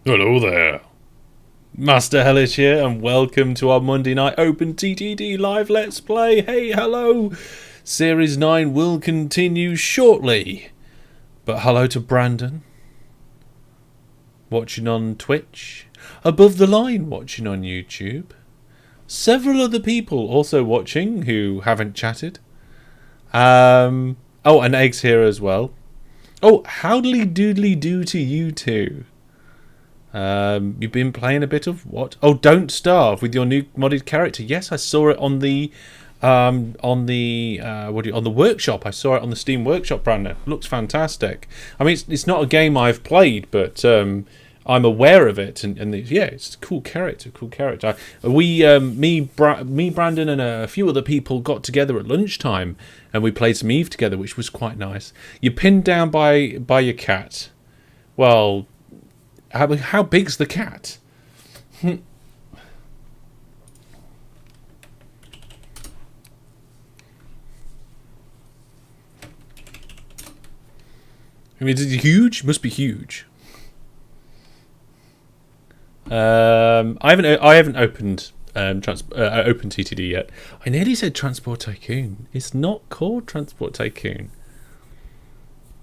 Hello there. Master Hellish here, and welcome to our Monday night OpenTTD live Let's Play. Hey, hello! Series 9 will continue shortly. But hello to Brandon, watching on Twitch. Above the Line, watching on YouTube. Several other people also watching who haven't chatted. Oh, and Egg's here as well. Oh, howdly doodly do to you two. You've been playing a bit of what? Oh, Don't Starve with your new modded character. Yes, I saw it on the workshop. I saw it on the Steam Workshop brand. It looks fantastic. I mean, it's not a game I've played, but I'm aware of it, and yeah, it's a cool character. Me, Brandon, and a few other people got together at lunchtime, and we played some Eve together, which was quite nice. You're pinned down by your cat. Well, how big's the cat? I mean, is it huge? Must be huge. I haven't opened OpenTTD yet. I nearly said Transport Tycoon. It's not called Transport Tycoon.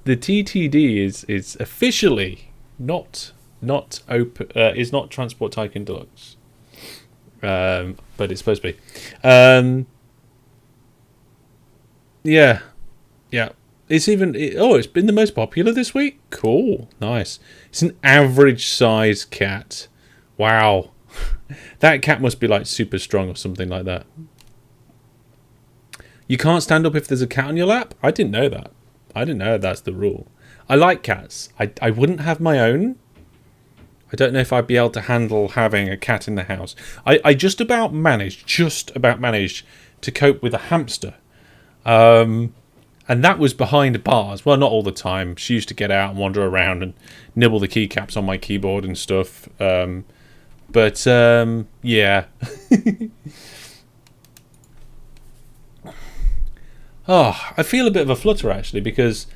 The TTD is officially not open. Is not Transport Tycoon Deluxe. But it's supposed to be. Yeah. It's been the most popular this week. Cool, nice. It's an average size cat. Wow, that cat must be like super strong or something like that. You can't stand up if there's a cat on your lap. I didn't know that. I didn't know that's the rule. I like cats. I wouldn't have my own. I don't know if I'd be able to handle having a cat in the house. I just about managed to cope with a hamster. And that was behind bars. Well, not all the time. She used to get out and wander around and nibble the keycaps on my keyboard and stuff. Yeah. Oh, I feel a bit of a flutter, actually, because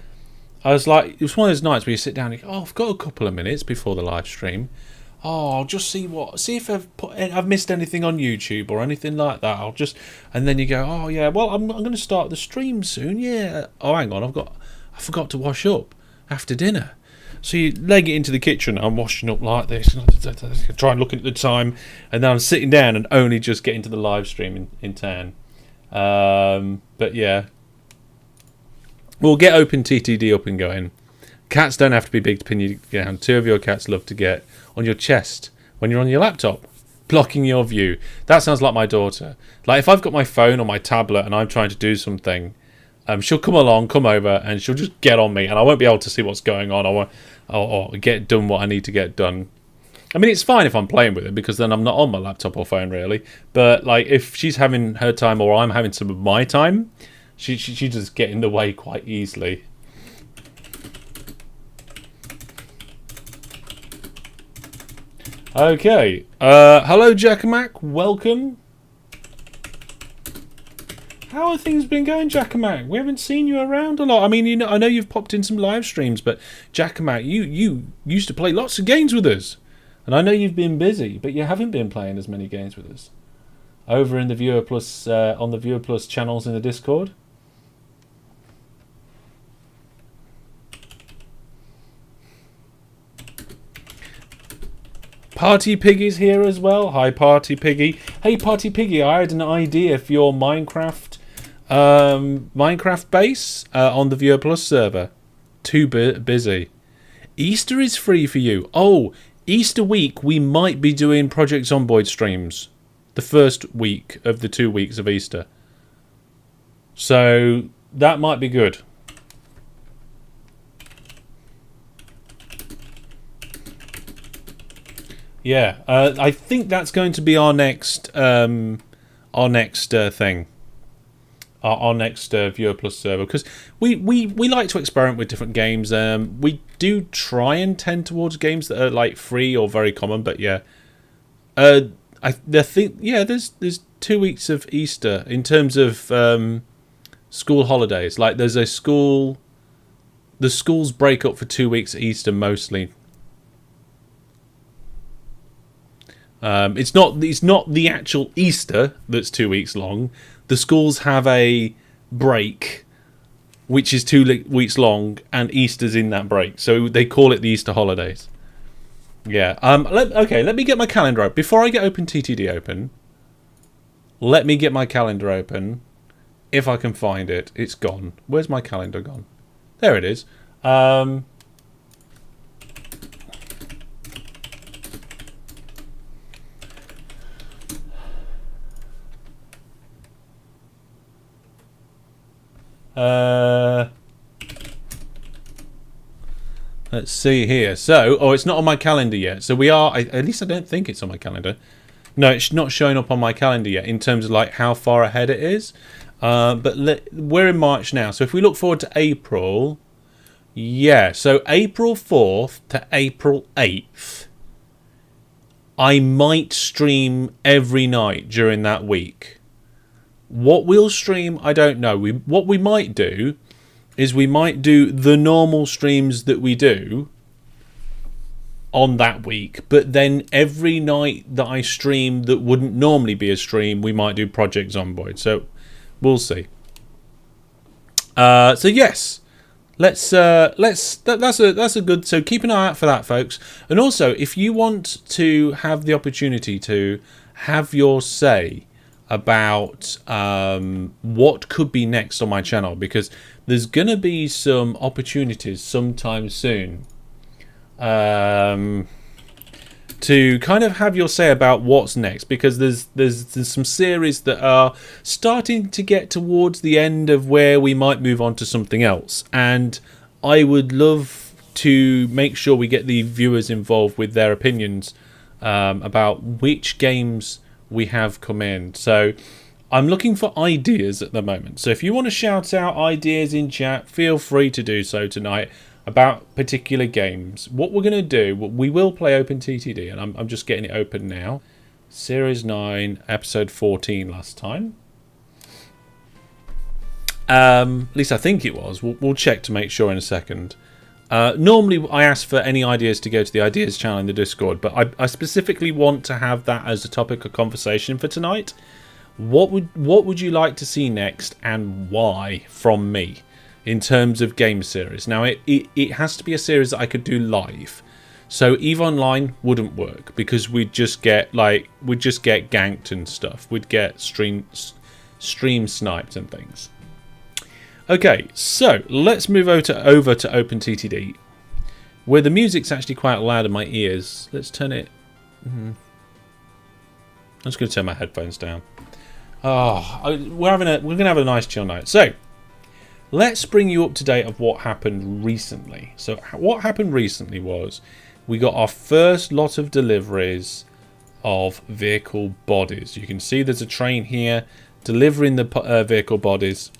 I was like, it was one of those nights where you sit down and you go, oh, I've got a couple of minutes before the live stream. Oh, I'll just see if I've missed anything on YouTube or anything like that. And then you go, oh yeah, well I'm going to start the stream soon. Yeah. Oh, hang on, I forgot to wash up after dinner. So you leg it into the kitchen. I'm washing up like this. Try and look at the time, and then I'm sitting down and only just getting to the live stream in 10. But yeah, we'll get OpenTTD up and going. Cats don't have to be big to pin you down. 2 of your cats love to get on your chest when you're on your laptop, blocking your view. That sounds like my daughter. Like, if I've got my phone or my tablet and I'm trying to do something, she'll come over, and she'll just get on me, and I won't be able to see what's going on or get done what I need to get done. I mean, it's fine if I'm playing with it, because then I'm not on my laptop or phone, really. But, like, if she's having her time or I'm having some of my time, she just get in the way quite easily. Okay, hello Jackamac, welcome. How are things been going, Jackamac? We haven't seen you around a lot. I mean, I know you've popped in some live streams, but Jackamac, you used to play lots of games with us, and I know you've been busy, but you haven't been playing as many games with us. Over in the Viewer Plus, on the Viewer Plus channels in the Discord. Party Piggy's here as well. Hi, Party Piggy. Hey, Party Piggy, I had an idea for your Minecraft base on the Viewer Plus server. Too busy. Easter is free for you. Oh, Easter week we might be doing Project Zomboid streams. The first week of the 2 weeks of Easter. So that might be good. Yeah, I think that's going to be our next thing, our next Viewer Plus server, because we like to experiment with different games. We do try and tend towards games that are like free or very common, but yeah, there's 2 weeks of Easter in terms of school holidays. Like, there's the schools break up for 2 weeks at Easter mostly. It's not the actual Easter that's 2 weeks long. The schools have a break which is 2 weeks long, and Easter's in that break, so they call it the Easter holidays. Yeah. Okay, let me get my calendar up before I get OpenTTD open. Let me get my calendar open. If I can find it. It's gone. Where's my calendar gone? There it is. Let's see here. So, it's not on my calendar yet. So we are, at least I don't think it's on my calendar. No, it's not showing up on my calendar yet in terms of like how far ahead it is. But we're in March now. So if we look forward to April, yeah. So April 4th to April 8th, I might stream every night during that week. What we'll stream, I don't know. What we might do is we might do the normal streams that we do on that week, but then every night that I stream that wouldn't normally be a stream, we might do Project Zomboid. So we'll see. So yes, that's a good. So keep an eye out for that, folks. And also, if you want to have the opportunity to have your say about what could be next on my channel, because there's gonna be some opportunities sometime soon to kind of have your say about what's next, because there's some series that are starting to get towards the end of where we might move on to something else, and I would love to make sure we get the viewers involved with their opinions about which games we have come in. So I'm looking for ideas at the moment, so if you want to shout out ideas in chat, feel free to do so tonight about particular games. What we're going to do, we will play OpenTTD, and I'm just getting it open now. Series 9, episode 14 last time. At least I think it was. We'll check to make sure in a second. Normally I ask for any ideas to go to the ideas channel in the Discord, but I specifically want to have that as a topic of conversation for tonight. What would you like to see next, and why, from me, in terms of game series? Now it has to be a series that I could do live. So EVE Online wouldn't work, because we'd just get ganked and stuff. We'd get stream sniped and things. Okay, so let's move over to OpenTTD, where the music's actually quite loud in my ears. Let's turn it. I'm just going to turn my headphones down. We're gonna have a nice chill night. So let's bring you up to date of what happened recently. So what happened recently was we got our first lot of deliveries of vehicle bodies. You can see there's a train here delivering the vehicle bodies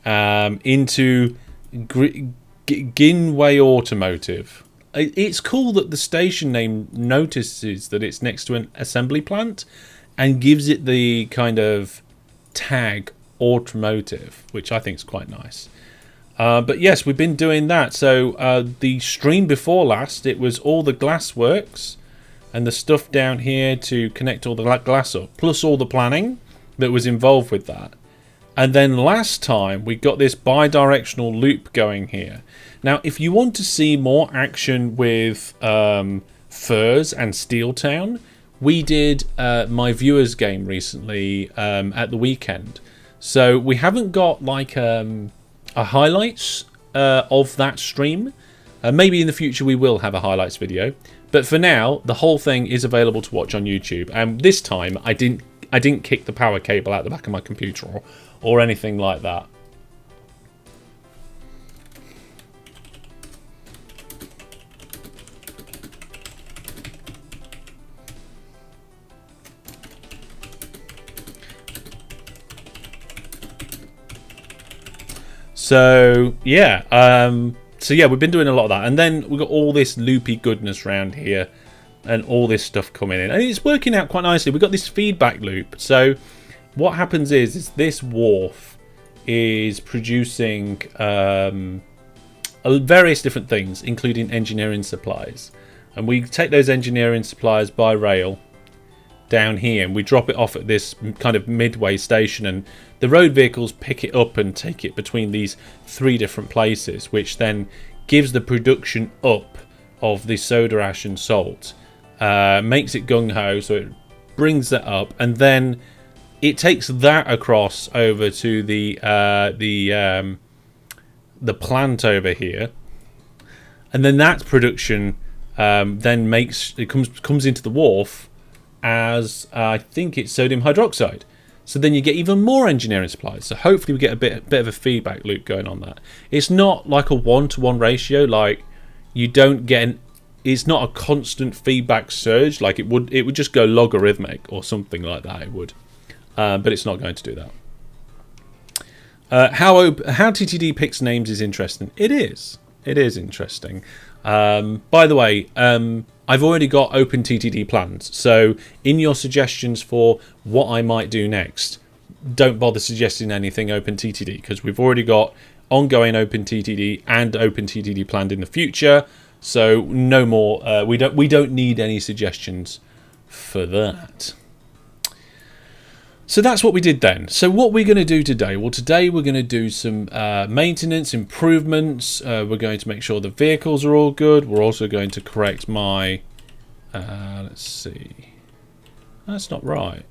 into Ginway Automotive. It's cool that the station name notices that it's next to an assembly plant and gives it the kind of tag automotive, which I think is quite nice. But yes, we've been doing that. So the stream before last, it was all the glass works and the stuff down here to connect all the glass up, plus all the planning that was involved with that. And then last time we got this bi-directional loop going here. Now, if you want to see more action with FIRS and Steeltown, we did my viewers game recently at the weekend. So we haven't got like a highlights of that stream. Maybe in the future we will have a highlights video. But for now, the whole thing is available to watch on YouTube. And this time I didn't kick the power cable out the back of my computer or anything like that. So yeah, we've been doing a lot of that, and then we've got all this loopy goodness around here, and all this stuff coming in, and it's working out quite nicely. We've got this feedback loop. So what happens is this wharf is producing various different things, including engineering supplies, and we take those engineering supplies by rail down here, and we drop it off at this kind of midway station, and the road vehicles pick it up and take it between these 3 different places, which then gives the production up of the soda ash and salt, makes it gung-ho, so it brings that up, and then it takes that across over to the plant over here, and then that production then comes into the wharf as I think it's sodium hydroxide. So then you get even more engineering supplies. So hopefully we get a bit of a feedback loop going on that. It's not like a 1-to-1 ratio. Like you don't get it's not a constant feedback surge. Like it would just go logarithmic or something like that. It would, but it's not going to do that. How TTD picks names is interesting. It is interesting. By the way, I've already got OpenTTD plans, so in your suggestions for what I might do next, don't bother suggesting anything OpenTTD, because we've already got ongoing OpenTTD and OpenTTD planned in the future, so no more. We don't need any suggestions for that. So that's what we did then. So what we're going to do today? Well, today we're going to do some maintenance improvements. We're going to make sure the vehicles are all good. We're also going to correct my... let's see. That's not right.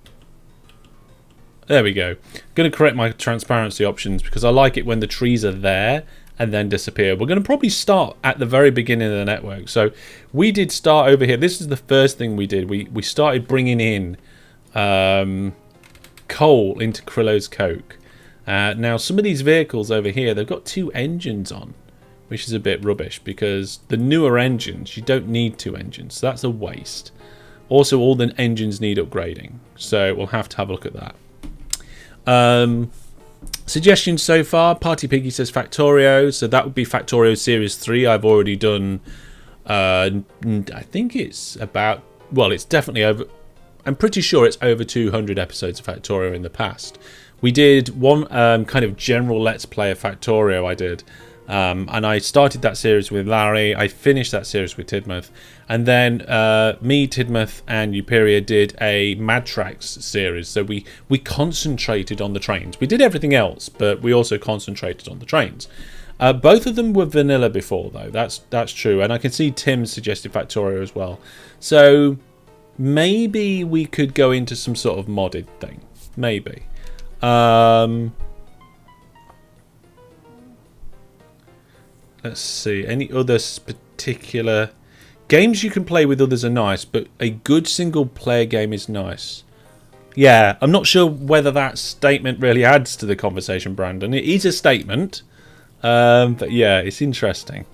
There we go. I'm going to correct my transparency options because I like it when the trees are there and then disappear. We're going to probably start at the very beginning of the network. So we did start over here. This is the first thing we did. We started bringing in... coal into Krillo's Coke. Now some of these vehicles over here, they've got 2 engines on, which is a bit rubbish because the newer engines, you don't need 2 engines, so that's a waste. Also, all the engines need upgrading, so we'll have to have a look at that. Suggestions so far: Party Piggy says Factorio, so that would be Factorio Series 3. I've already done I think it's about, well, it's definitely over, I'm pretty sure it's over 200 episodes of Factorio in the past. We did one kind of general Let's Play of Factorio I did. And I started that series with Larry. I finished that series with Tidmouth. And then me, Tidmouth, and Euperia did a Mad Tracks series. So we concentrated on the trains. We did everything else, but we also concentrated on the trains. Both of them were vanilla before, though. That's true. And I can see Tim suggested Factorio as well. So... maybe we could go into some sort of modded thing. Maybe. Let's see. Any other particular... games you can play with others are nice, but a good single-player game is nice. Yeah, I'm not sure whether that statement really adds to the conversation, Brandon. It is a statement. But yeah, it's interesting.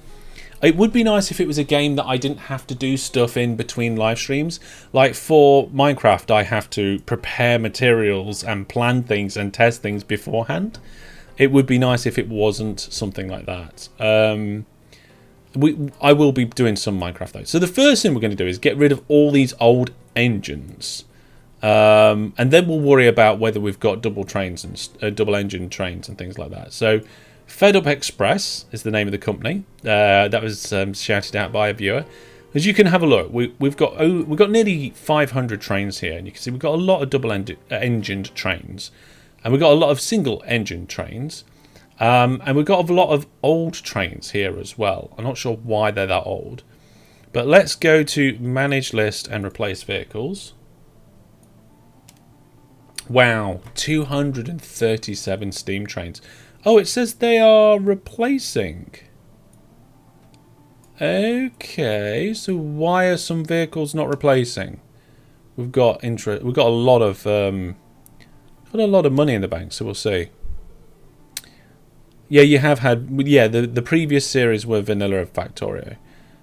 It would be nice if it was a game that I didn't have to do stuff in between live streams. Like for Minecraft, I have to prepare materials and plan things and test things beforehand. It would be nice if it wasn't something like that. I will be doing some Minecraft though. So the first thing we're going to do is get rid of all these old engines. And then we'll worry about whether we've got double trains and double engine trains and things like that. So... Fed Up Express is the name of the company. That was shouted out by a viewer. As you can have a look, we've got nearly 500 trains here, and you can see we've got a lot of double-engined trains, and we've got a lot of single-engine trains, and we've got a lot of old trains here as well. I'm not sure why they're that old, but let's go to Manage List and Replace Vehicles. Wow, 237 steam trains. Oh, it says they are replacing. Okay, so why are some vehicles not replacing? We've got a lot of money in the bank, so we'll see. Yeah, you have had. Yeah, the previous series were vanilla of Factorio.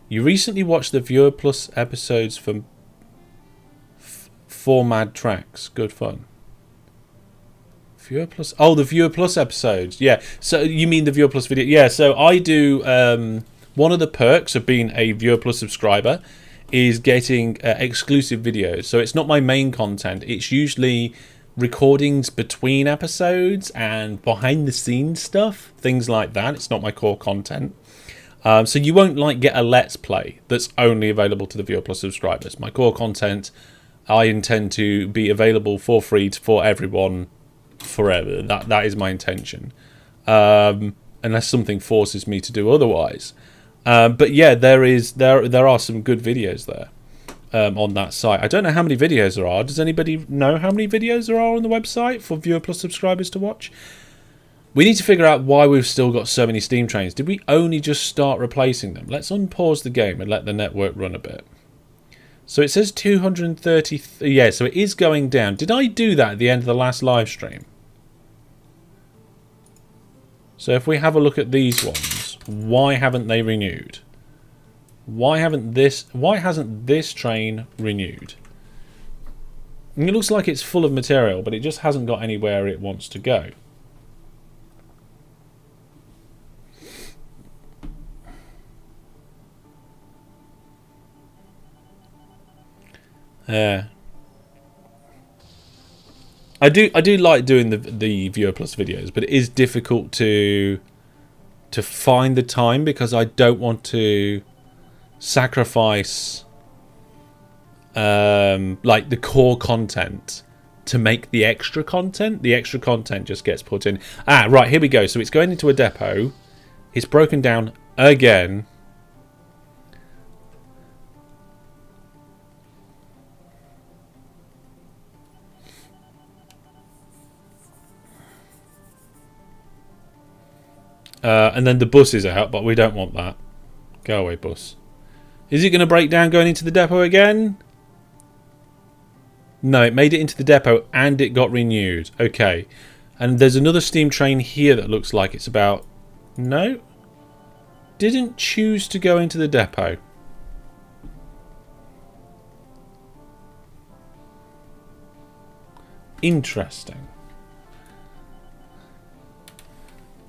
You recently watched the Viewer Plus episodes from 4 Mad Tracks. Good fun. Viewer Plus. Oh, the Viewer Plus episodes. Yeah. So you mean the Viewer Plus video? Yeah. So I do. One of the perks of being a Viewer Plus subscriber is getting exclusive videos. So it's not my main content. It's usually recordings between episodes and behind the scenes stuff, things like that. It's not my core content. So you won't get a Let's Play that's only available to the Viewer Plus subscribers. My core content I intend to be available for free for everyone forever. That is my intention, unless something forces me to do otherwise. But yeah, there are some good videos there on that site. I don't know how many videos there are. Does anybody know how many videos there are on the website for Viewer Plus subscribers to watch? We need to figure out why we've still got so many steam trains. Did we only just start replacing them? Let's unpause the game and let the network run a bit. So it says 230... Yeah, so it is going down. Did I do that at the end of the last live stream? So if we have a look at these ones, why haven't they renewed? Why hasn't this train renewed? And it looks like it's full of material, but it just hasn't got anywhere it wants to go. I do like doing the Viewer Plus videos, but it is difficult to find the time because I don't want to sacrifice like the core content to make the extra content. The extra content just gets put in. Right, here we go. So it's going into a depot. It's broken down again. And then the bus is out, but we don't want that. Go away, bus. Is it going to break down going into the depot again? No, it made it into the depot and it got renewed. Okay. And there's another steam train here that looks like it's about... No. Didn't choose to go into the depot. Interesting.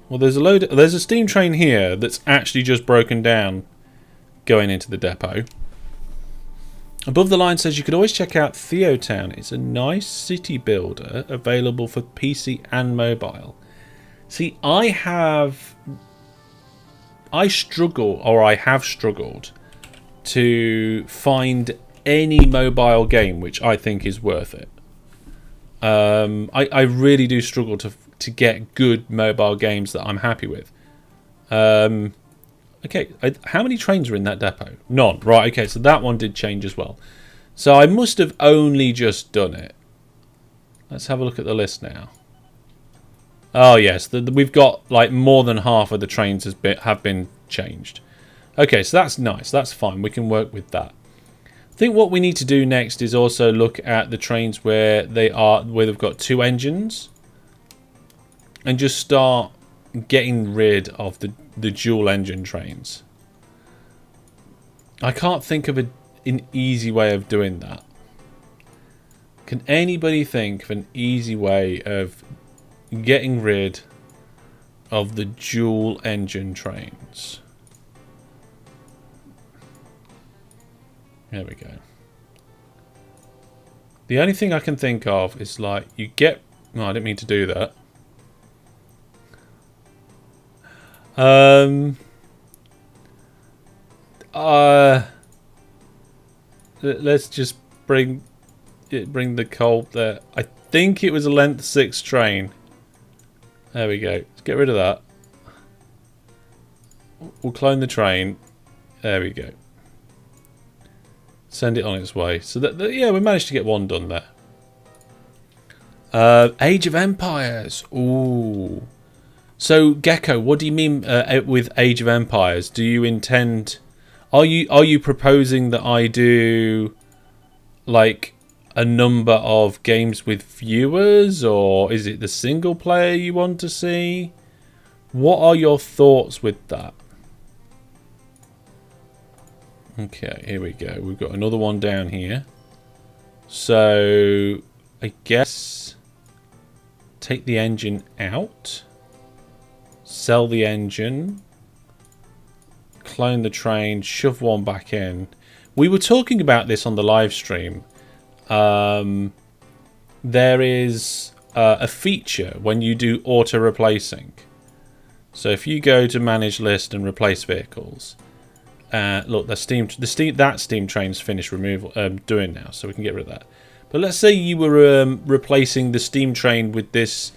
Well, there's a steam train here that's actually just broken down going into the depot. Above the line says you could always check out Theotown. It's a nice city builder available for PC and mobile. See, I have struggled to find any mobile game which I think is worth it. I really do struggle to get good mobile games that I'm happy with. Okay, how many trains are in that depot? None. Right, okay, so that one did change as well. So I must have only just done it. Let's have a look at the list now. Oh, yes, we've got like more than half of the trains have been changed. Okay, so that's nice. That's fine. We can work with that. I think what we need to do next is also look at the trains where they've got two engines. And just start getting rid of the dual engine trains. I can't think of an easy way of doing that. Can anybody think of an easy way of getting rid of the dual engine trains? There we go. The only thing I can think of is like you get... No, I didn't mean to do that. Let's just bring the coal there. I think it was a length 6 train. There we go. Let's get rid of that. We'll clone the train. There we go. Send it on its way. So yeah, we managed to get one done there. Age of Empires. Ooh. So Gecko, what do you mean with Age of Empires? Do you intend? Are you proposing that I do like a number of games with viewers, or is it the single player you want to see? What are your thoughts with that? Okay, here we go. We've got another one down here. So I guess take the engine out. Sell the engine, clone the train, shove one back in. We were talking about this on the live stream. There is a feature when you do auto replacing. So if you go to manage list and replace vehicles, look, that steam train's finished doing now, so we can get rid of that. But let's say you were replacing the steam train with this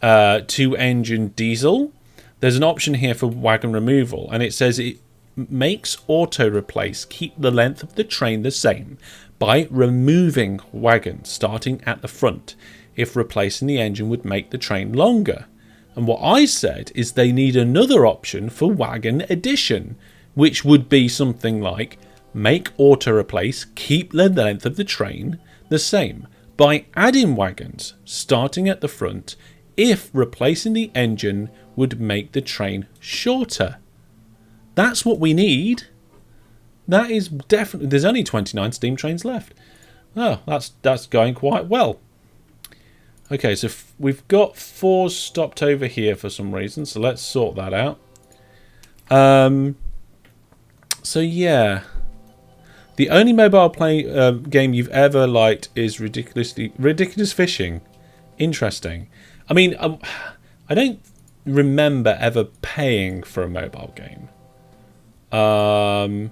2-engine diesel. There's an option here for wagon removal, and it says it makes auto replace keep the length of the train the same by removing wagon starting at the front. If replacing the engine would make the train longer. And what I said is they need another option for wagon addition, which would be something like make auto replace keep the length of the train the same by adding wagons starting at the front if replacing the engine would make the train shorter. That's what we need. That is definitely... There's only 29 steam trains left. Oh, that's going quite well. Okay, so we've got 4 stopped over here for some reason, so let's sort that out. So yeah, the only mobile game you've ever liked is Ridiculous Fishing. Interesting. I mean, I don't remember ever paying for a mobile game. So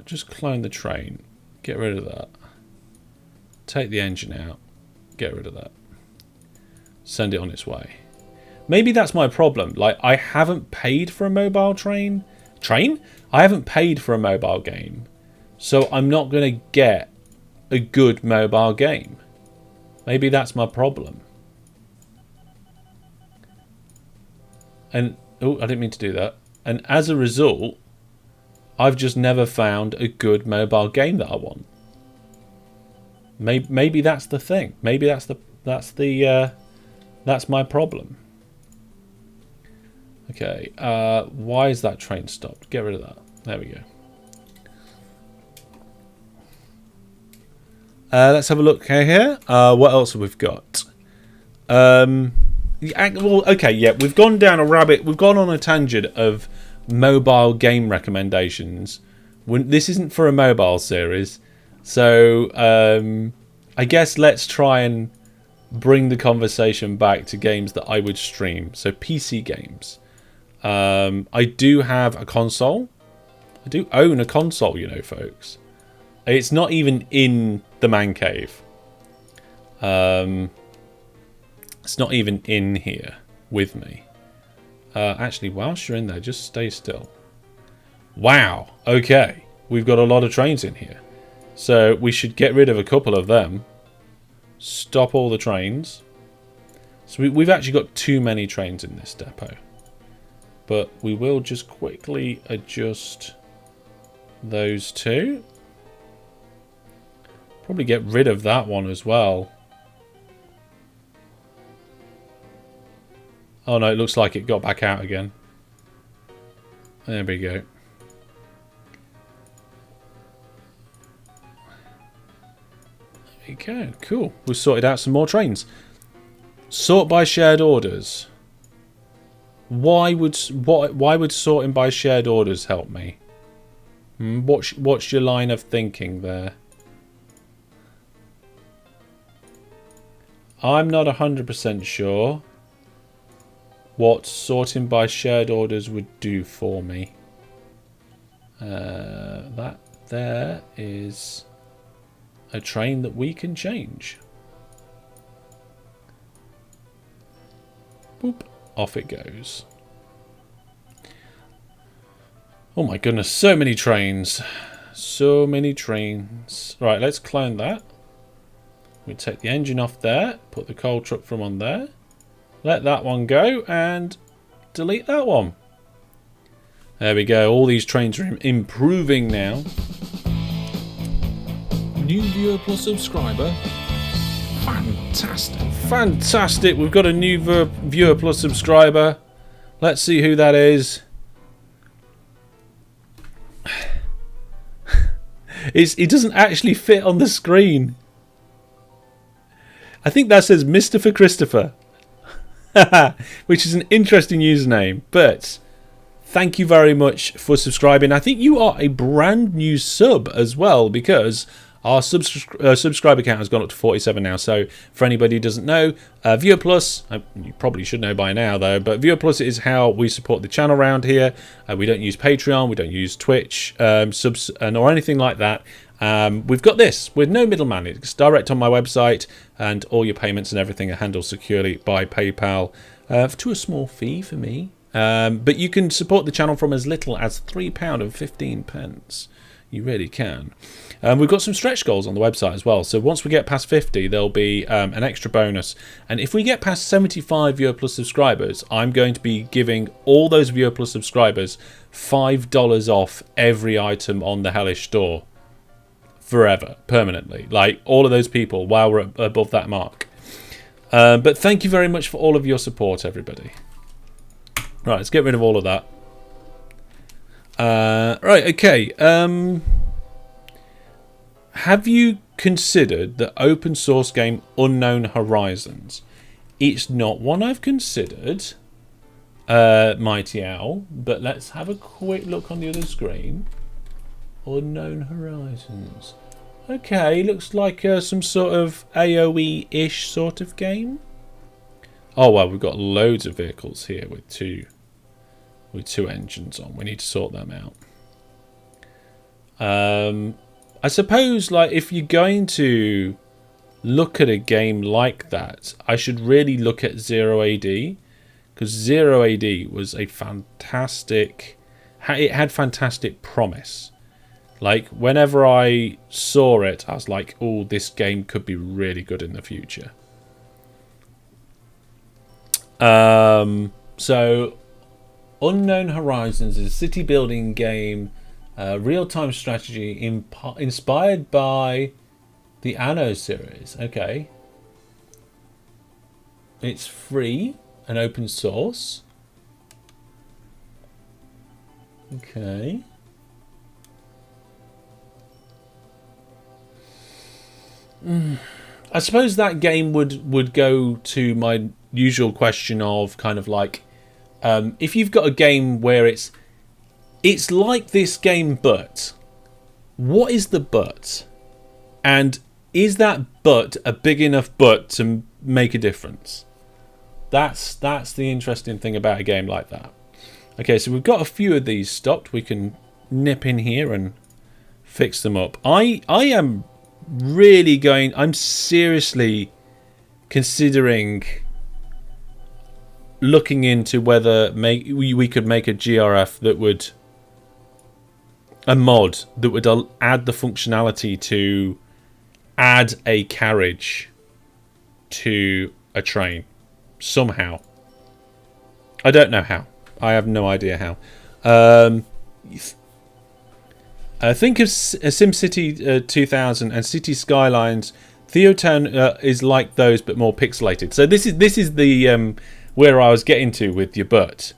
just clone the train, get rid of that, take the engine out, get rid of that, send it on its way. Maybe that's my problem. Like, I haven't paid for a mobile train. I haven't paid for a mobile game, so I'm not going to get a good mobile game. Maybe that's my problem. And oh, I didn't mean to do that. And as a result, I've just never found a good mobile game that I want. Maybe that's the thing. Maybe that's my problem. Okay, why is that train stopped? Get rid of that. There we go. Let's have a look here. What else have we got? Well, okay, yeah, we've gone down a rabbit. We've gone on a tangent of mobile game recommendations. This isn't for a mobile series, so I guess let's try and bring the conversation back to games that I would stream. So PC games. I do have a console. I do own a console, you know, folks. It's not even in the man cave. It's not even in here with me. Actually, whilst you're in there, just stay still. Wow. Okay. We've got a lot of trains in here. So we should get rid of a couple of them. Stop all the trains. So we've actually got too many trains in this depot. But we will just quickly adjust those two. Probably get rid of that one as well. Oh no, it looks like it got back out again. There we go. There we go. Cool. We've sorted out some more trains. Sort by shared orders. Why would sorting by shared orders help me? What's your line of thinking there? I'm not 100% sure what sorting by shared orders would do for me. That there is a train that we can change. Boop. Off it goes. Oh my goodness, so many trains. So many trains. Right, let's clone that. We take the engine off there, put the coal truck from on there, let that one go, and delete that one. There we go. All these trains are improving now. New viewer plus subscriber. Fantastic. Fantastic. We've got a new viewer plus subscriber. Let's see who that is. It doesn't actually fit on the screen. I think that says Mr. for Christopher. Which is an interesting username. But thank you very much for subscribing. I think you are a brand new sub as well, because our subscriber count has gone up to 47 now. So for anybody who doesn't know, Viewer Plus, you probably should know by now though, but Viewer Plus is how we support the channel around here. We don't use Patreon, we don't use Twitch subs or anything like that. We've got this with no middleman. It's direct on my website, and all your payments and everything are handled securely by PayPal to a small fee for me. But you can support the channel from as little as £3.15. You really can. We've got some stretch goals on the website as well. So once we get past 50, there'll be an extra bonus. And if we get past 75 Viewer Plus subscribers, I'm going to be giving all those Viewer Plus subscribers $5 off every item on the Hellish store. Forever, permanently. Like all of those people while we're above that mark. But thank you very much for all of your support, everybody. Right, let's get rid of all of that. Right, okay. Have you considered the open source game Unknown Horizons? It's not one I've considered, Mighty Owl, but let's have a quick look on the other screen. Unknown Horizons. Okay, looks like some sort of AoE-ish sort of game. Oh well, we've got loads of vehicles here with two engines on. We need to sort them out. I suppose, like, if you're going to look at a game like that, I should really look at Zero AD, because Zero AD was a fantastic. It had fantastic promise. Like, whenever I saw it, I was like, oh, this game could be really good in the future. So, Unknown Horizons is a city-building game, real-time strategy inspired by the Anno series. Okay. It's free and open source. Okay. I suppose that game would go to my usual question of kind of like, if you've got a game where it's like this game, but what is the but? And is that but a big enough but to make a difference? That's the interesting thing about a game like that. Okay, so we've got a few of these stopped. We can nip in here and fix them up. I am really going. I'm seriously considering looking into whether we could make a GRF that would a mod that would add the functionality to add a carriage to a train somehow. I don't know how. I have no idea how. I think of SimCity 2000 and City Skylines. Steeltown is like those but more pixelated. So this is the where I was getting to with your but.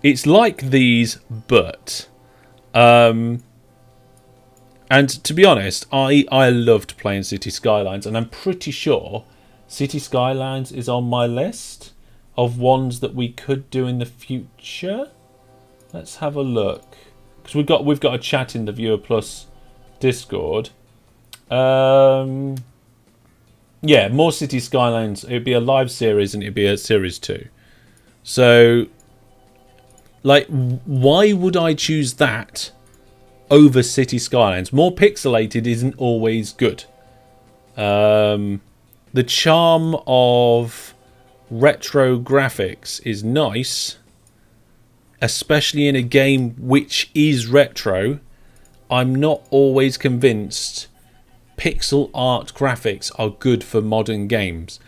It's like these but. And to be honest, I loved playing City Skylines, and I'm pretty sure City Skylines is on my list of ones that we could do in the future. Let's have a look, because we've got a chat in the Viewer Plus Discord. Yeah, more City Skylines. It'd be a live series, and it'd be a series 2. So, like, why would I choose that over City Skylines? More pixelated isn't always good. The charm of retro graphics is nice, especially in a game which is retro. I'm not always convinced pixel art graphics are good for modern games.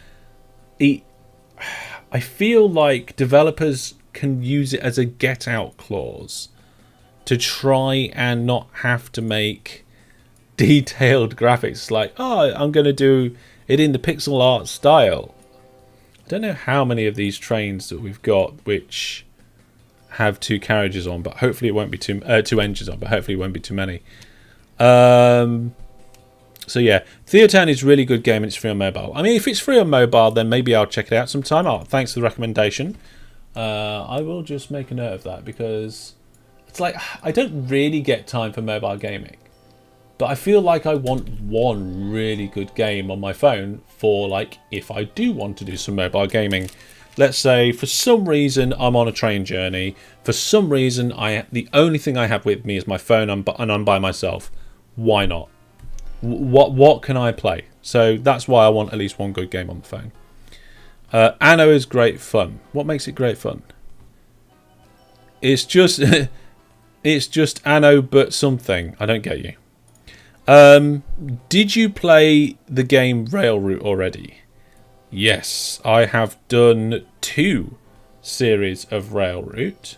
I feel like developers can use it as a get out clause to try and not have to make detailed graphics. Like, oh, I'm going to do it in the pixel art style. I don't know how many of these trains that we've got which have 2 carriages on, but hopefully it won't be 2 engines on, but hopefully it won't be too many. So yeah, Steeltown is a really good game and it's free on mobile. I mean, if it's free on mobile, then maybe I'll check it out sometime. Oh, thanks for the recommendation. I will just make a note of that, because it's like I don't really get time for mobile gaming, but I feel like I want one really good game on my phone for, like, if I do want to do some mobile gaming. Let's say for some reason I'm on a train journey. For some reason the only thing I have with me is my phone, and I'm by myself. Why not? What can I play? So that's why I want at least one good game on the phone. Anno is great fun. What makes it great fun? It's just it's just Anno but something. I don't get you. Did you play the game Railroute already? Yes, I have done 2 series of Railroute,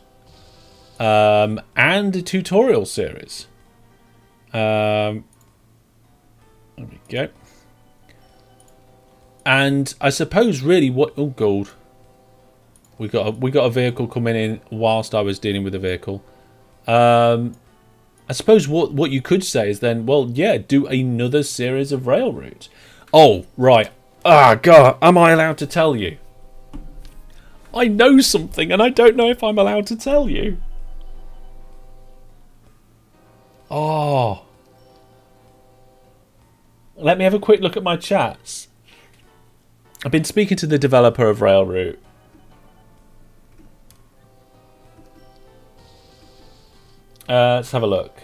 and a tutorial series. There we go. And I suppose really what... Oh, gold. We got a vehicle coming in whilst I was dealing with a vehicle. I suppose what you could say is then, well, yeah, do another series of Railroute. Oh, right. Ah, God, am I allowed to tell you? I know something and I don't know if I'm allowed to tell you. Oh. Let me have a quick look at my chats. I've been speaking to the developer of Railroute. Let's have a look.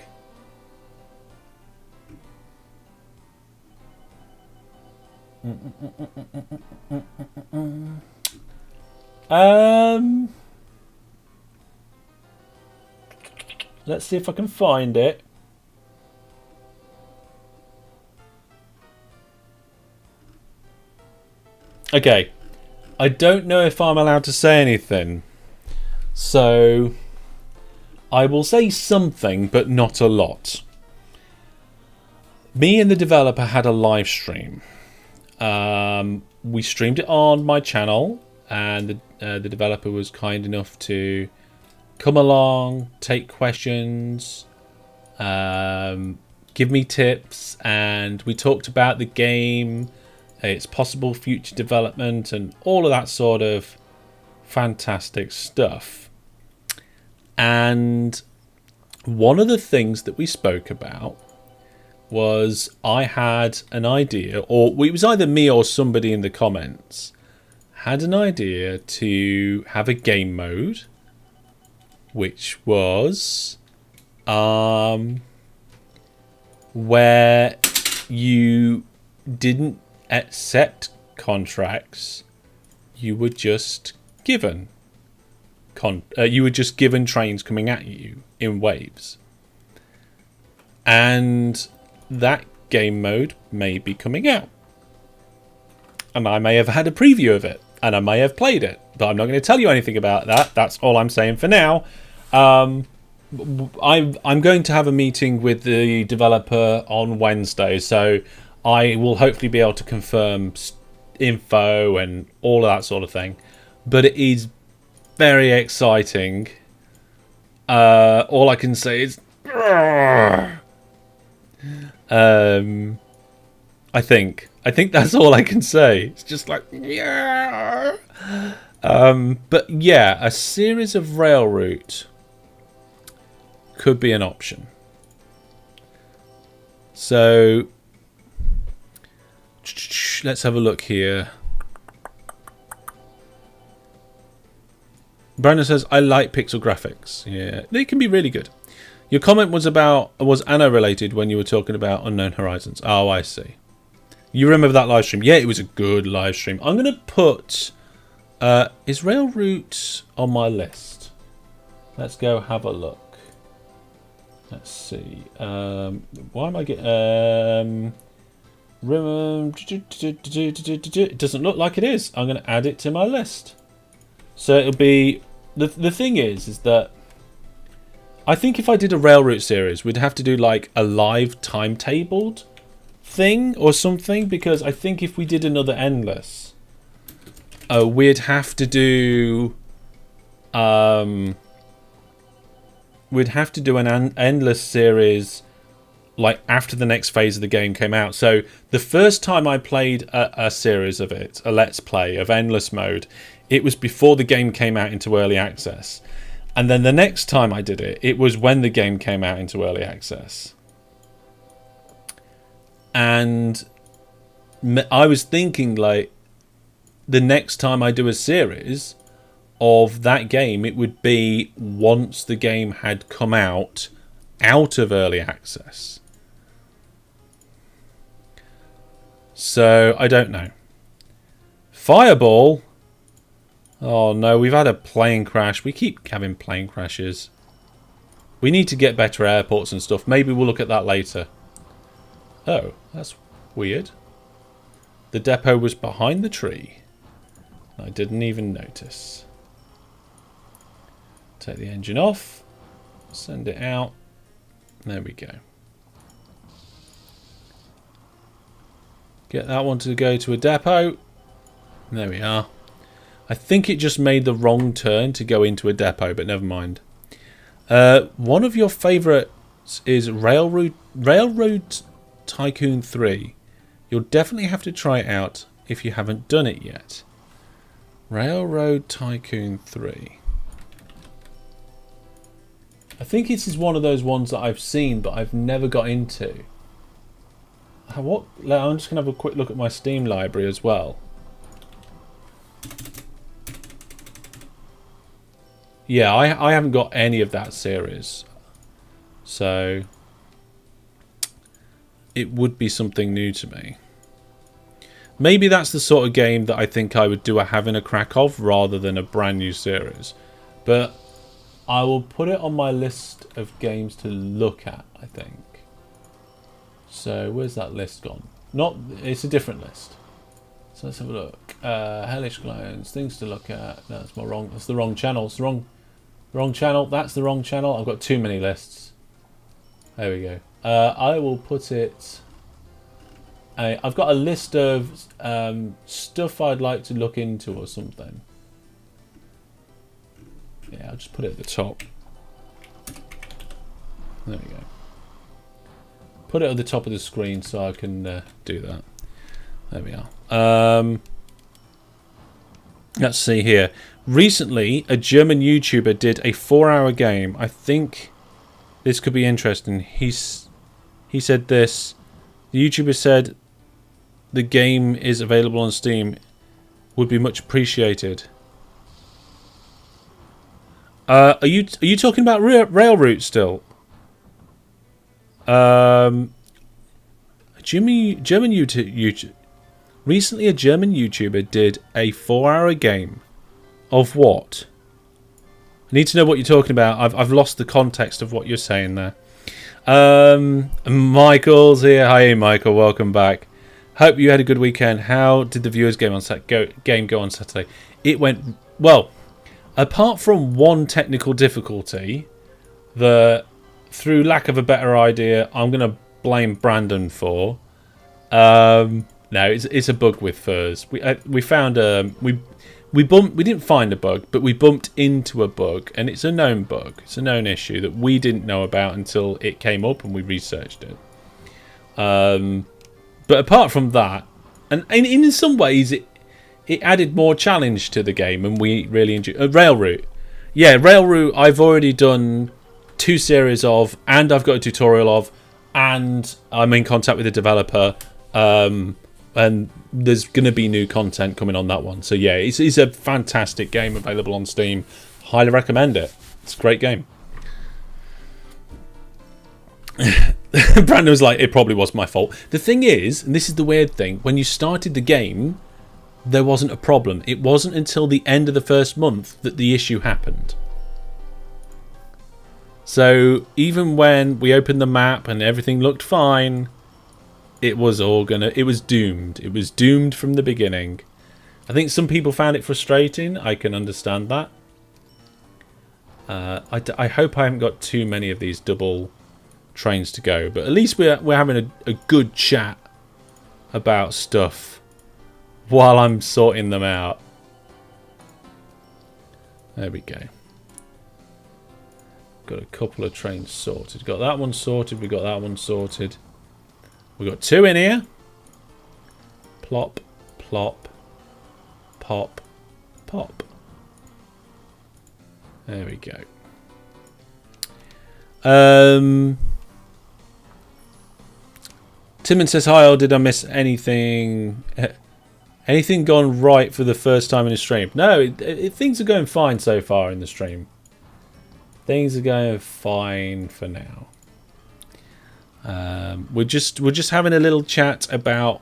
Let's see if I can find it. Okay, I don't know if I'm allowed to say anything, so I will say something, but not a lot. Me and the developer had a live stream. We streamed it on my channel, and the developer was kind enough to come along, take questions, give me tips, and we talked about the game, its possible future development, and all of that sort of fantastic stuff. And one of the things that we spoke about was I had an idea, or it was either me or somebody in the comments had an idea to have a game mode which was where you didn't accept contracts, you were just given trains coming at you in waves. And that game mode may be coming out. And I may have had a preview of it, and I may have played it, but I'm not going to tell you anything about that. That's all I'm saying for now. I'm going to have a meeting with the developer on Wednesday, so I will hopefully be able to confirm info and all of that sort of thing. But it is very exciting. All I can say is... I think that's all I can say. It's just like... Yeah. But yeah, a series of Railroute could be an option. So... let's have a look here. Brandon says, I like pixel graphics. Yeah, they can be really good. Your comment was Anno related when you were talking about Unknown Horizons. Oh, I see. You remember that live stream? Yeah, it was a good live stream. I'm going to put... is Railroute on my list? Let's go have a look. Let's see. Why am I getting... it doesn't look like it is. I'm going to add it to my list. So it'll be... The thing is that I think if I did a Railroute series, we'd have to do like a live timetabled thing or something, because I think if we did another Endless, we'd have to do an Endless series like after the next phase of the game came out. So the first time I played a series of it, a Let's Play of Endless Mode, it was before the game came out into early access. And then the next time I did it, it was when the game came out into early access. And I was thinking, like, the next time I do a series of that game, it would be once the game had come out of early access. So, I don't know. Fireball? Oh no, we've had a plane crash. We keep having plane crashes. We need to get better airports and stuff. Maybe we'll look at that later. Oh, that's weird. The depot was behind the tree. I didn't even notice. Take the engine off. Send it out. There we go. Get that one to go to a depot. There we are. I think it just made the wrong turn to go into a depot, but never mind. One of your favourites is Railroad Tycoon 3. You'll definitely have to try it out if you haven't done it yet. Railroad Tycoon 3. I think this is one of those ones that I've seen, but I've never got into. What? I'm just going to have a quick look at my Steam library as well. Yeah, I haven't got any of that series. So it would be something new to me. Maybe that's the sort of game that I think I would do having a crack of rather than a brand new series. But I will put it on my list of games to look at, I think. So where's that list gone? It's a different list. So let's have a look. Hellish Clones, things to look at. No, that's wrong. That's the wrong channel. It's the wrong channel. That's the wrong channel. I've got too many lists. There we go. I will put it. I've got a list of stuff I'd like to look into or something. Yeah, I'll just put it at the top. There we go. Put it at the top of the screen so I can do that. There we are. Let's see here. Recently, a German YouTuber did a 4-hour game. I think this could be interesting. He said this. The YouTuber said the game is available on Steam. Would be much appreciated. Are you talking about Railroute still? German YouTube. Recently, a German YouTuber did a 4-hour game of what? I need to know what you're talking about. I've lost the context of what you're saying there. Michael's here. Hi, Michael. Welcome back. Hope you had a good weekend. How did the viewers' game go on Saturday? It went well. Apart from one technical difficulty, through lack of a better idea, I'm going to blame Brandon for. No, it's a bug with FIRS. We found we didn't find a bug, but we bumped into a bug, and it's a known bug. It's a known issue that we didn't know about until it came up and we researched it. But apart from that, and in some ways it added more challenge to the game, and we really enjoyed Railroute. Yeah, Railroute I've already done 2 series of, and I've got a tutorial of, and I'm in contact with the developer, and there's going to be new content coming on that one. So yeah, it's a fantastic game available on Steam. Highly recommend it. It's a great game. Brandon was like, it probably was my fault. The thing is, and this is the weird thing, when you started the game, there wasn't a problem. It wasn't until the end of the first month that the issue happened. So even when we opened the map and everything looked fine, it was doomed. It was doomed from the beginning. I think some people found it frustrating. I can understand that. I hope I haven't got too many of these double trains to go, but at least we're having a good chat about stuff while I'm sorting them out. There we go. Got a couple of trains sorted. Got that one sorted. We got that one sorted. We got 2 in here. Plop, plop, pop, pop. There we go. Timon says, hi, or did I miss anything? Anything gone right for the first time in the stream? No, things are going fine so far in the stream. Things are going fine for now. We're just having a little chat about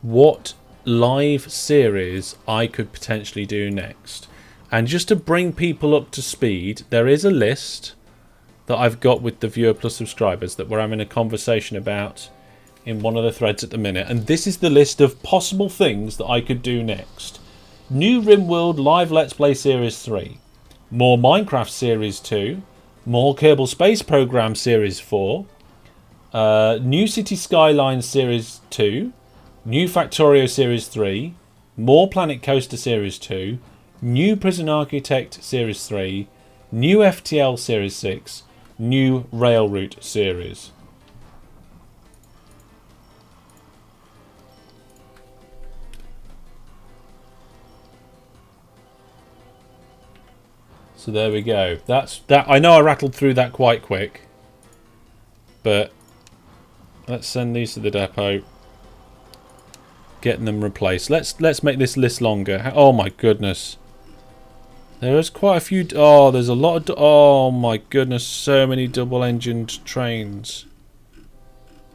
what live series I could potentially do next. And just to bring people up to speed, there is a list that I've got with the Viewer Plus subscribers that we're having a conversation about in one of the threads at the minute. And this is the list of possible things that I could do next. New RimWorld Live Let's Play Series 3. More Minecraft Series 2. More Kerbal Space Program Series 4. New City Skylines Series 2. New Factorio Series 3. More Planet Coaster Series 2. New Prison Architect Series 3. New FTL Series 6. New Railroute Series. So there we go. That's that. I know I rattled through that quite quick, but let's send these to the depot. Getting them replaced. Let's make this list longer. Oh my goodness. There is quite a few. Oh, there's a lot of. Oh my goodness, so many double-engined trains.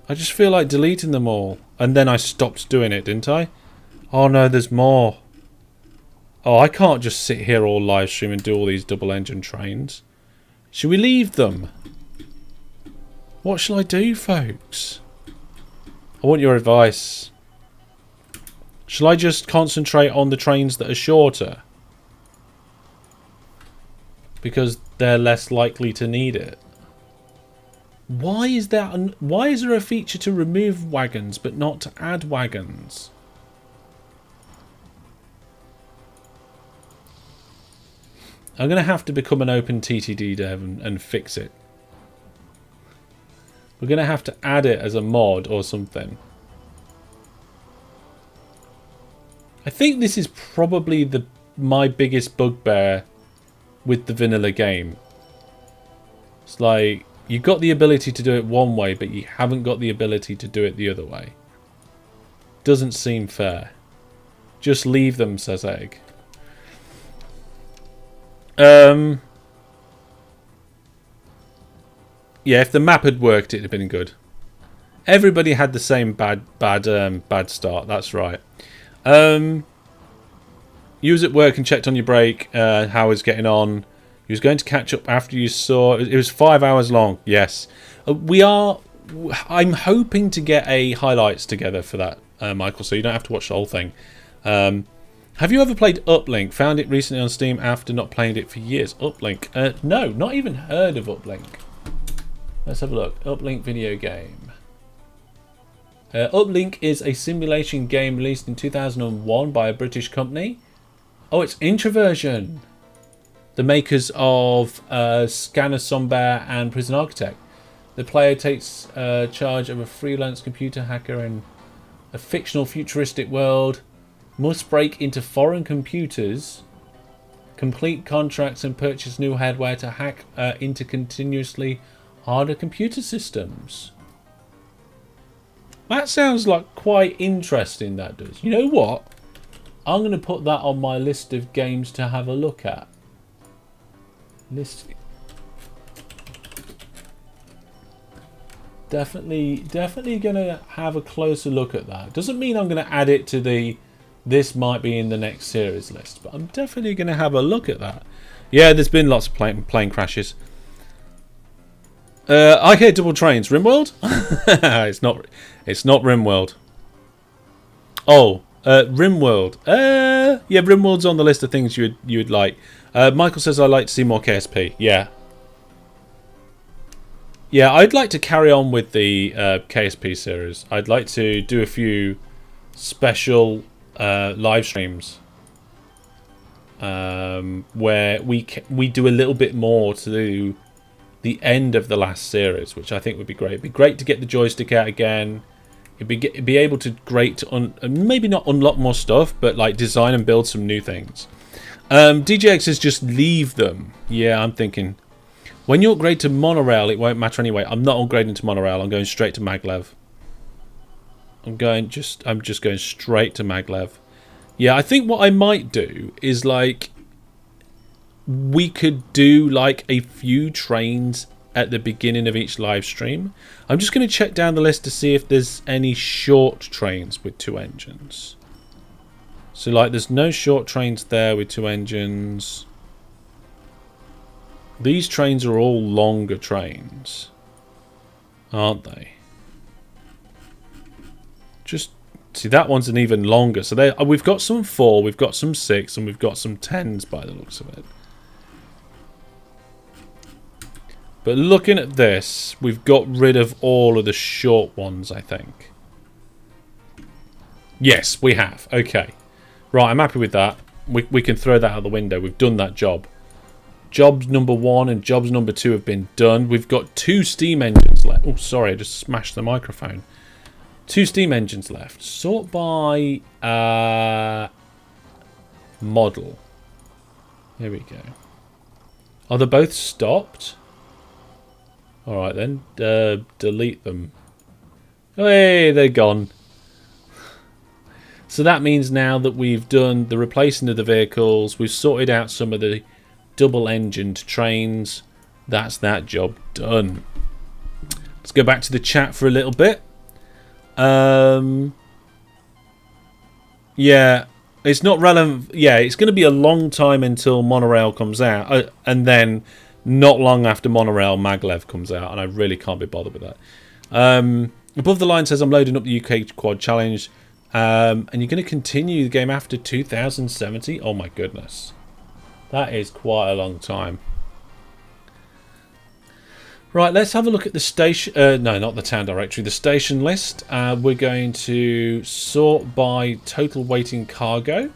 I just feel like deleting them all, and then I stopped doing it, didn't I? Oh no, there's more. Oh, I can't just sit here all live stream and do all these double-engined trains. Should we leave them? What shall I do, folks? I want your advice. Shall I just concentrate on the trains that are shorter? Because they're less likely to need it. Why is there a feature to remove wagons but not to add wagons? I'm going to have to become an OpenTTD dev and fix it. We're going to have to add it as a mod or something. I think this is probably my biggest bugbear with the vanilla game. It's like, you've got the ability to do it one way, but you haven't got the ability to do it the other way. Doesn't seem fair. Just leave them, says Egg. Yeah, if the map had worked, it'd have been good. Everybody had the same bad start. That's right. You was at work and checked on your break. How was getting on? You was going to catch up after you saw. It was 5 hours long. Yes, I'm hoping to get a highlights together for that, Michael. So you don't have to watch the whole thing. Have you ever played Uplink? Found it recently on Steam after not playing it for years. Uplink? No, not even heard of Uplink. Let's have a look. Uplink video game. Uplink is a simulation game released in 2001 by a British company. Oh, it's Introversion. The makers of Scanner Sombear and Prison Architect. The player takes charge of a freelance computer hacker in a fictional futuristic world. Must break into foreign computers, complete contracts and purchase new hardware to hack into continuously harder computer systems. That sounds like quite interesting, that does. You know what? I'm going to put that on my list of games to have a look at. Definitely going to have a closer look at that. Doesn't mean I'm going to add it to the this might be in the next series list, but I'm definitely going to have a look at that. Yeah, there's been lots of plane crashes. I hear double trains. RimWorld? It's not RimWorld. Oh, RimWorld. Yeah, RimWorld's on the list of things you would like. Michael says I'd like to see more KSP. Yeah. Yeah, I'd like to carry on with the KSP series. I'd like to do a few special live streams where we do a little bit more to the end of the last series, which I think would be great. It'd be great to get the joystick out again. It'd be able to maybe not unlock more stuff, but like design and build some new things. DJX says just leave them. Yeah, I'm thinking when you upgrade to monorail, it won't matter anyway. I'm not upgrading to monorail. I'm going straight to maglev. I'm just going straight to maglev. Yeah, I think what I might do is like we could do like a few trains at the beginning of each live stream. I'm just going to check down the list to see if there's any short trains with 2 engines. So like there's no short trains there with 2 engines. These trains are all longer trains, aren't they? Just see, that one's an even longer. So we've got some 4, we've got some 6, and we've got some 10s by the looks of it. But looking at this, we've got rid of all of the short ones, I think. Yes, we have. Okay. Right, I'm happy with that. We can throw that out the window. We've done that job. Jobs number 1 and jobs number 2 have been done. We've got 2 steam engines left. Oh, sorry, I just smashed the microphone. 2 steam engines left. Sort by model. Here we go. Are they both stopped? Alright then. Delete them. Hey, they're gone. So that means now that we've done the replacing of the vehicles, we've sorted out some of the double-engined trains. That's that job done. Let's go back to the chat for a little bit. Yeah, it's not relevant. Yeah, it's going to be a long time until Monorail comes out, and then not long after Monorail, MacLeod comes out, and I really can't be bothered with that. Above the line says I'm loading up the UK Quad Challenge, and you're going to continue the game after 2070. Oh my goodness, that is quite a long time. Right, let's have a look at the station. No, not the town directory. The station list. We're going to sort by total weighting cargo,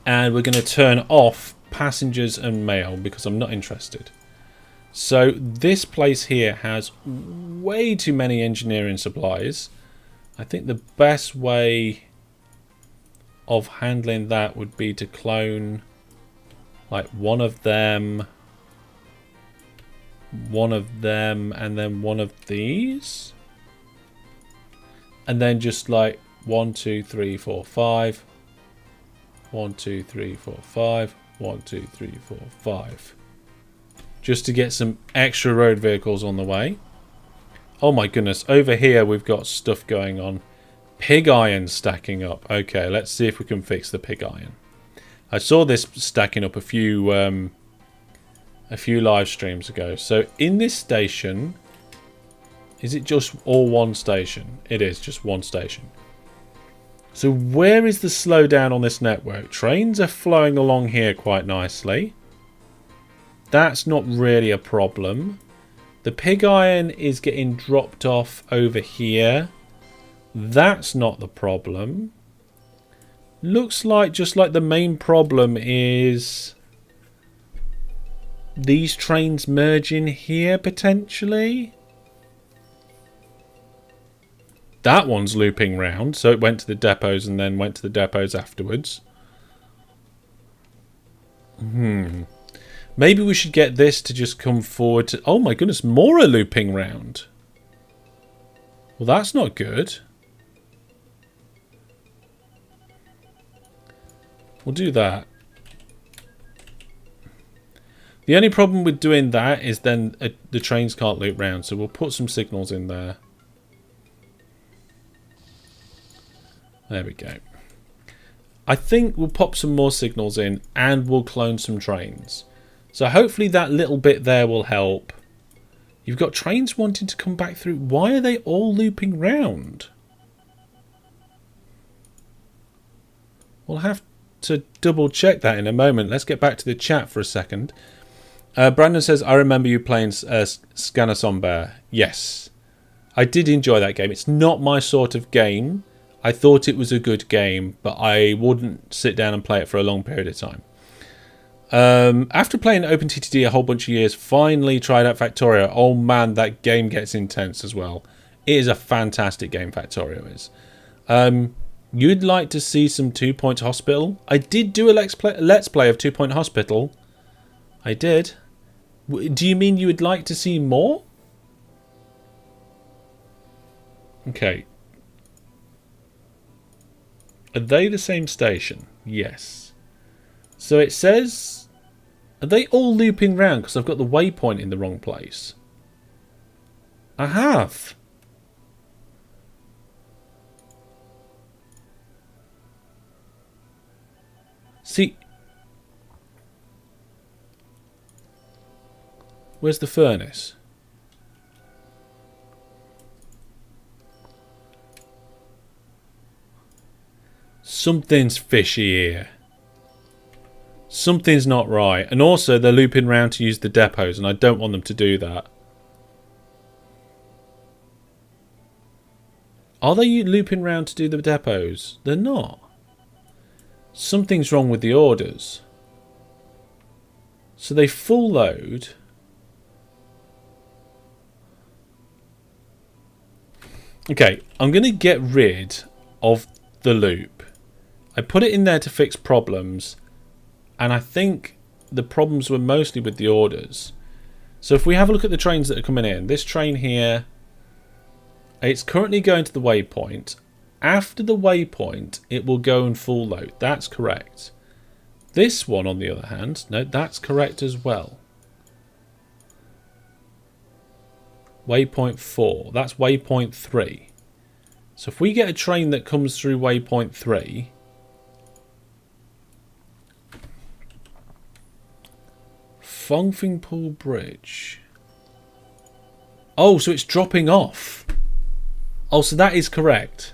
and we're going to turn off passengers and mail because I'm not interested. So this place here has way too many engineering supplies. I think the best way of handling that would be to clone like one of them, and then one of these, and then just like 1 2 3 4 5, 1 2 3 4 5, 1 2 3 4 5, just to get some extra road vehicles on the way. Oh my goodness, over here we've got stuff going on. Pig iron stacking up. Okay, let's see if we can fix the pig iron. I saw this stacking up a few live streams ago. So in this station, is it just all one station? It is just one station. So where is the slowdown on this network? Trains are flowing along here quite nicely. That's not really a problem. The pig iron is getting dropped off over here. That's not the problem. Looks like just like the main problem is these trains merging here potentially. That one's looping round, so it went to the depots and then went to the depots afterwards. Maybe we should get this to just come forward to... Oh my goodness, more are looping round. Well, that's not good. We'll do that. The only problem with doing that is then the trains can't loop round, so we'll put some signals in there. There we go. I think we'll pop some more signals in and we'll clone some trains. So hopefully that little bit there will help. You've got trains wanting to come back through. Why are they all looping round? We'll have to double check that in a moment. Let's get back to the chat for a second. Brandon says, I remember you playing Scanner Somber. Yes, I did enjoy that game. It's not my sort of game. I thought it was a good game, but I wouldn't sit down and play it for a long period of time. After playing OpenTTD a whole bunch of years, finally tried out Factorio. Oh man, that game gets intense as well. It is a fantastic game, Factorio is. You'd like to see some 2 Point Hospital? I did do a let's play of 2 Point Hospital. I did. Do you mean you would like to see more? Okay. Are they the same station? Yes. So it says Are they all looping round because I've got the waypoint in the wrong place? I have. See, where's the furnace? Something's fishy here. Something's not right. And also, they're looping round to use the depots, and I don't want them to do that. Are they looping round to do the depots? They're not. Something's wrong with the orders. So they full load. Okay, I'm going to get rid of the loop. I put it in there to fix problems, and I think the problems were mostly with the orders. So if we have a look at the trains that are coming in, this train here, it's currently going to the waypoint. After the waypoint, it will go and full load. That's correct. This one, on the other hand, no, that's correct as well. Waypoint 4. That's waypoint 3. So if we get a train that comes through waypoint 3, Fongfingpool Bridge. Oh, so it's dropping off. Oh, so that is correct.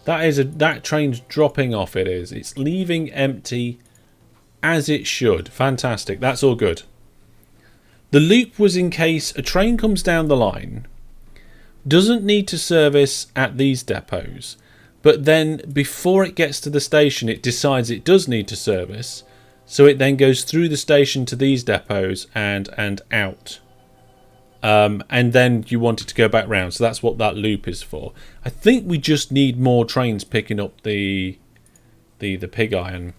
That train's dropping off. It is. It's leaving empty, as it should. Fantastic. That's all good. The loop was in case a train comes down the line, doesn't need to service at these depots, but then before it gets to the station, it decides it does need to service, so it then goes through the station to these depots and out. And then you want it to go back round. So that's what that loop is for. I think we just need more trains picking up the pig iron.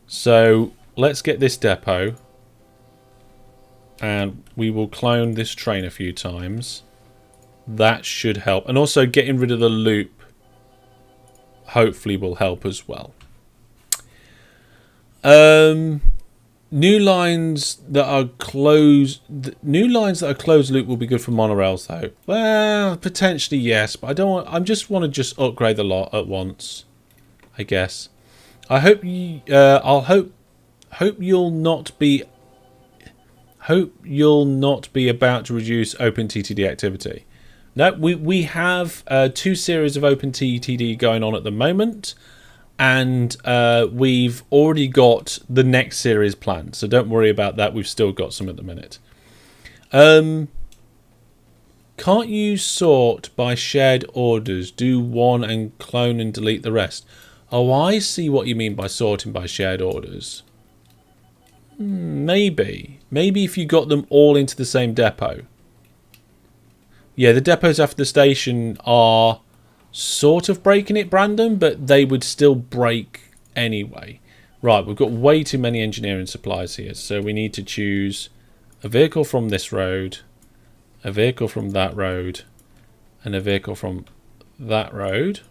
So let's get this depot. And we will clone this train a few times. That should help. And also getting rid of the loop hopefully will help as well. New lines that are closed loop will be good for monorails though. Well, potentially yes, but I don't want. I just want to just upgrade the lot at once, I guess. I hope you. Hope you'll not be about to reduce OpenTTD activity. No, we have 2 series of OpenTTD going on at the moment. And we've already got the next series planned, so don't worry about that. We've still got some at the minute. Can't you sort by shared orders? Do one and clone and delete the rest. Oh, I see what you mean by sorting by shared orders. Maybe if you got them all into the same depot. Yeah, the depots after the station are sort of breaking it random, but they would still break anyway. Right, we've got way too many engineering supplies here, so we need to choose a vehicle from this road, a vehicle from that road, and a vehicle from that road.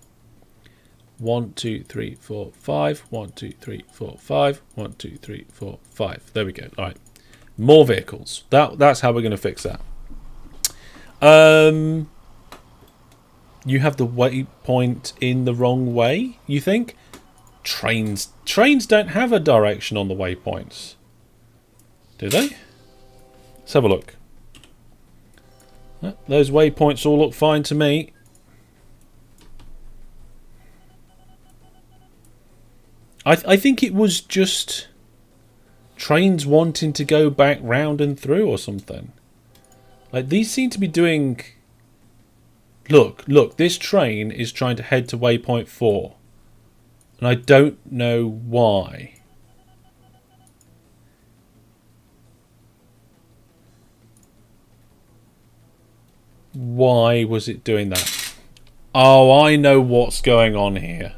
1, 2, 3, 4, 5. 1, 2, 3, 4, 5. 1, 2, 3, 4, 5. There we go. All right, more vehicles. That's how we're going to fix that. You have the waypoint in the wrong way, you think? Trains don't have a direction on the waypoints. Do they? Let's have a look. Those waypoints all look fine to me. I think it was just trains wanting to go back round and through or something. Like, these seem to be doing... Look, this train is trying to head to waypoint 4. And I don't know why. Why was it doing that? Oh, I know what's going on here.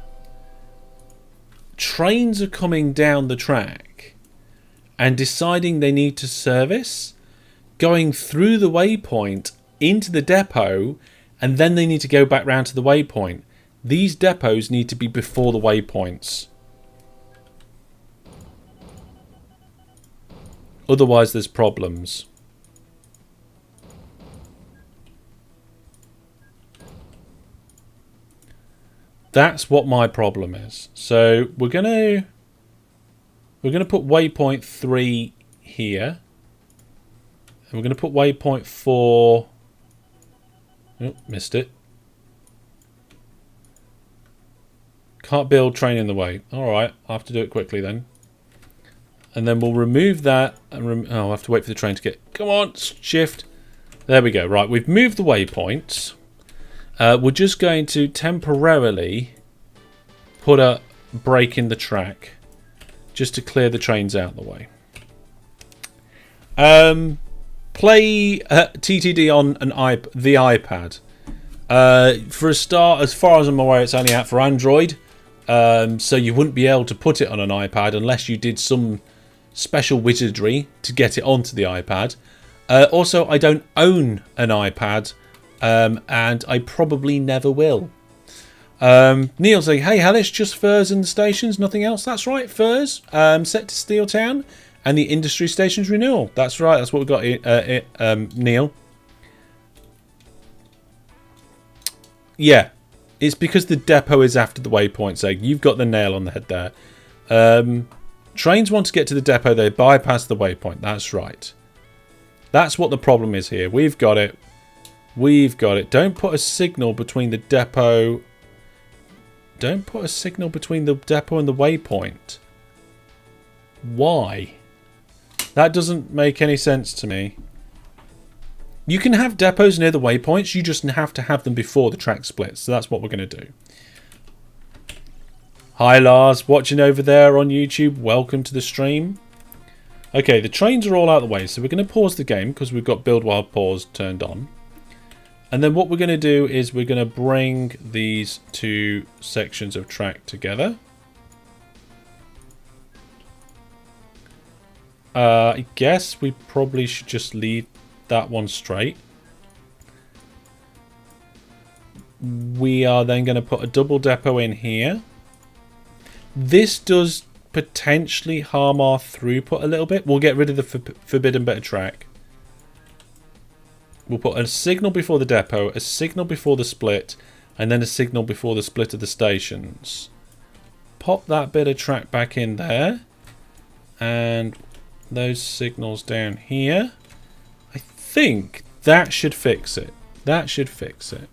Trains are coming down the track and deciding they need to service, going through the waypoint into the depot, and then they need to go back round to the waypoint. These depots need to be before the waypoints. Otherwise, there's problems. That's what my problem is. So we're gonna put waypoint 3 here, and we're gonna put waypoint 4. Oh, missed it. Can't build train in the way. All right, I'll have to do it quickly then. And then we'll remove that. And I'll have to wait for the train to get. Come on, shift. There we go. Right, we've moved the waypoints. We're just going to temporarily put a break in the track just to clear the trains out of the way. Play TTD on the iPad. For a start, as far as I'm aware, it's only out for Android. So you wouldn't be able to put it on an iPad unless you did some special wizardry to get it onto the iPad. Also, I don't own an iPad. And I probably never will. Neil's saying, hey, Alice, just FIRS in the stations, nothing else. That's right, FIRS, set to Steeltown, and the industry stations renewal. That's right, that's what we've got, Neil. Yeah, it's because the depot is after the waypoint, so you've got the nail on the head there. Trains want to get to the depot, they bypass the waypoint. That's right. That's what the problem is here. We've got it. We've got it. Don't put a signal between the depot. Don't put a signal between the depot and the waypoint. Why? That doesn't make any sense to me. You can have depots near the waypoints. You just have to have them before the track splits. So that's what we're going to do. Hi, Lars. Watching over there on YouTube. Welcome to the stream. Okay, the trains are all out of the way. So we're going to pause the game because we've got build while pause turned on. And then what we're going to do is we're going to bring these two sections of track together. I guess we probably should just leave that one straight. We are then going to put a double depot in here. This does potentially harm our throughput a little bit. We'll get rid of the forbidden bit of track. We'll put a signal before the depot, a signal before the split, and then a signal before the split of the stations. Pop that bit of track back in there. And those signals down here. I think that should fix it. That should fix it.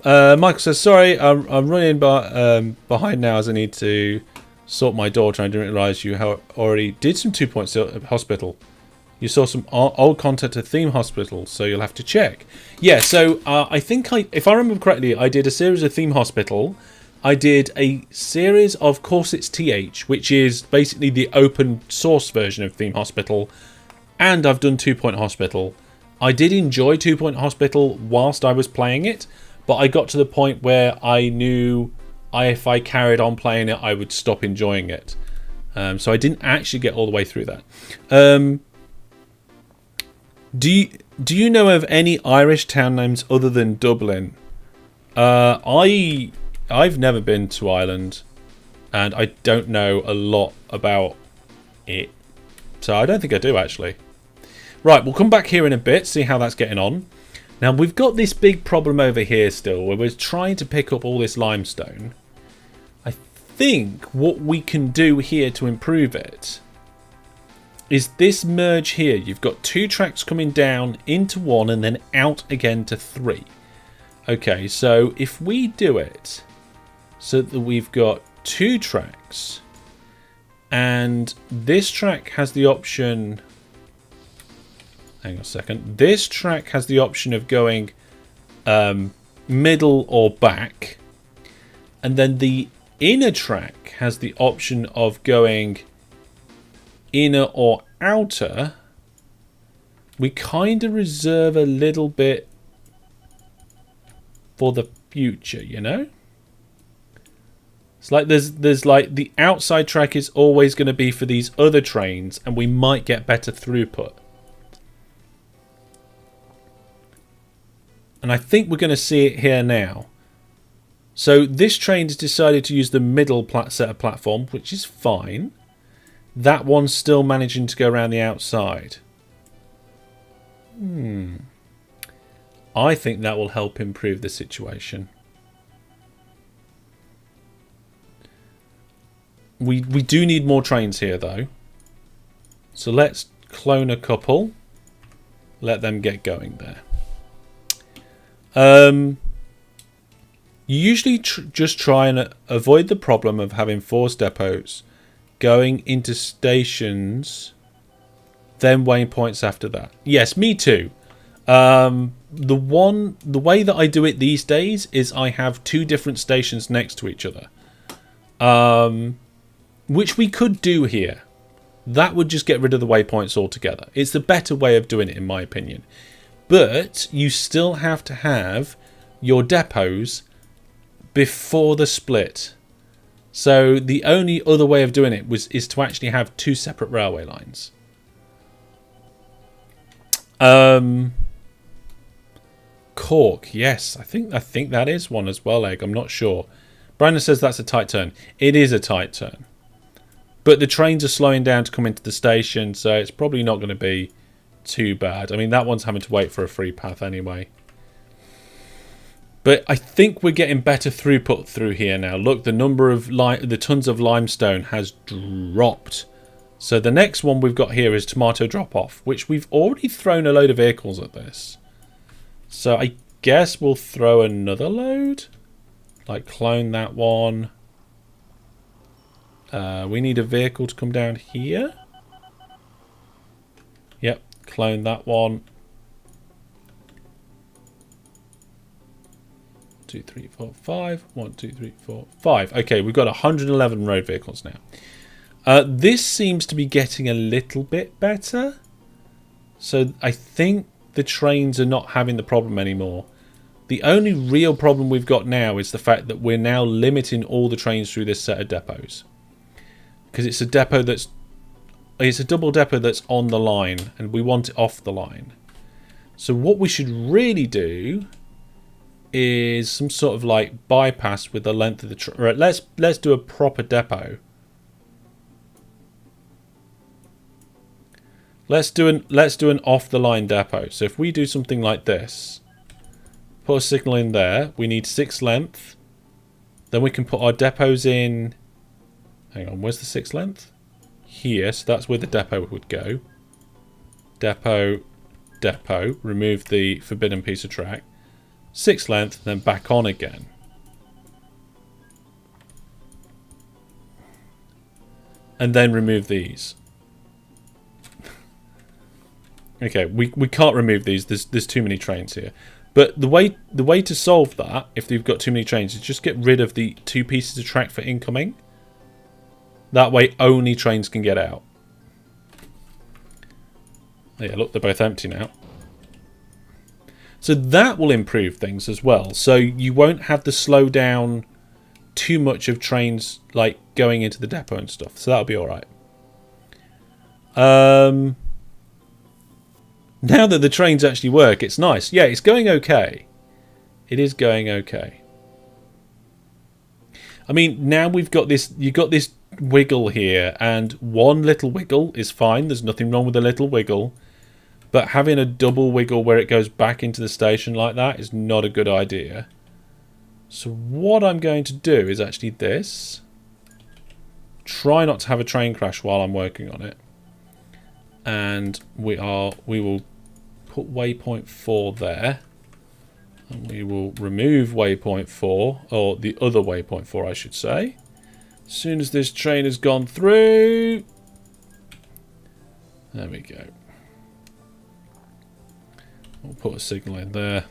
Michael says, sorry, I'm running behind now as I need to sort my door. I didn't realise you already did some 2 points at hospital. You saw some old content at Theme Hospital, so you'll have to check. Yeah, so I think, if I remember correctly, I did a series of Theme Hospital. I did a series of Course It's TH, which is basically the open source version of Theme Hospital. And I've done 2 Point Hospital. I did enjoy 2 Point Hospital whilst I was playing it, but I got to the point where I knew if I carried on playing it, I would stop enjoying it. So I didn't actually get all the way through that. Do you know of any Irish town names other than Dublin? I've never been to Ireland, and I don't know a lot about it. So I don't think I do, actually. Right, we'll come back here in a bit, see how that's getting on. Now, we've got this big problem over here still, where we're trying to pick up all this limestone. I think what we can do here to improve it is this merge here. You've got 2 tracks coming down into 1 and then out again to 3. Okay, so if we do it so that we've got 2 tracks and this track has the option, hang on a second, this track has the option of going middle or back, and then the inner track has the option of going inner or outer. We kind of reserve a little bit for the future, you know? It's like there's like the outside track is always going to be for these other trains, and we might get better throughput. And I think we're going to see it here now. So this train has decided to use the middle set of platform, which is fine. that one's still managing to go around the outside. I think that will help improve the situation. We do need more trains here, though. So let's clone a couple. Let them get going there. You usually just try and avoid the problem of having forced depots going into stations, then waypoints after that. Yes, me too. The way that I do it these days is I have 2 different stations next to each other. Which we could do here. That would just get rid of the waypoints altogether. It's the better way of doing it, in my opinion. But you still have to have your depots before the split. So the only other way of doing it is to actually have 2 separate railway lines. Cork, yes, I think that is one as well, Egg. I'm not sure. Brandon says that's a tight turn. It is a tight turn. But the trains are slowing down to come into the station, so it's probably not going to be too bad. I mean, that one's having to wait for a free path anyway. But I think we're getting better throughput through here now. Look, the number of the tons of limestone has dropped. So the next one we've got here is tomato drop-off, which we've already thrown a load of vehicles at this. So I guess we'll throw another load. Like clone that one. We need a vehicle to come down here. Yep, clone that one. 2, 3, 4, 5. 1, 2, 3, 4, 5. Okay, we've got 111 road vehicles now. This seems to be getting a little bit better. So I think the trains are not having the problem anymore. The only real problem we've got now is the fact that we're now limiting all the trains through this set of depots. Because it's a depot it's a double depot that's on the line, and we want it off the line. So what we should really do is some sort of like bypass with the length of the right, let's do a proper depot. Let's do an off the line depot. So if we do something like this, put a signal in there, we need 6 length. Then we can put our depots in. Hang on, where's the 6 length? Here, so that's where the depot would go. Depot, depot, remove the forbidden piece of track. 6 length, then back on again. And then remove these. Okay, we can't remove these, there's too many trains here. But the way to solve that, if you've got too many trains, is just get rid of the 2 pieces of track for incoming. That way only trains can get out. Yeah, look, they're both empty now. So that will improve things as well. So you won't have to slow down too much of trains like going into the depot and stuff. So that'll be alright. Now that the trains actually work, it's nice. Yeah, it's going okay. It is going okay. I mean, now we've got this, you've got this wiggle here, and one little wiggle is fine. There's nothing wrong with a little wiggle. But having a double wiggle where it goes back into the station like that is not a good idea. So what I'm going to do is actually this. Try not to have a train crash while I'm working on it. And we will put waypoint 4 there. And we will remove waypoint 4, or the other waypoint 4 I should say. As soon as this train has gone through. There we go. We'll put a signal in there.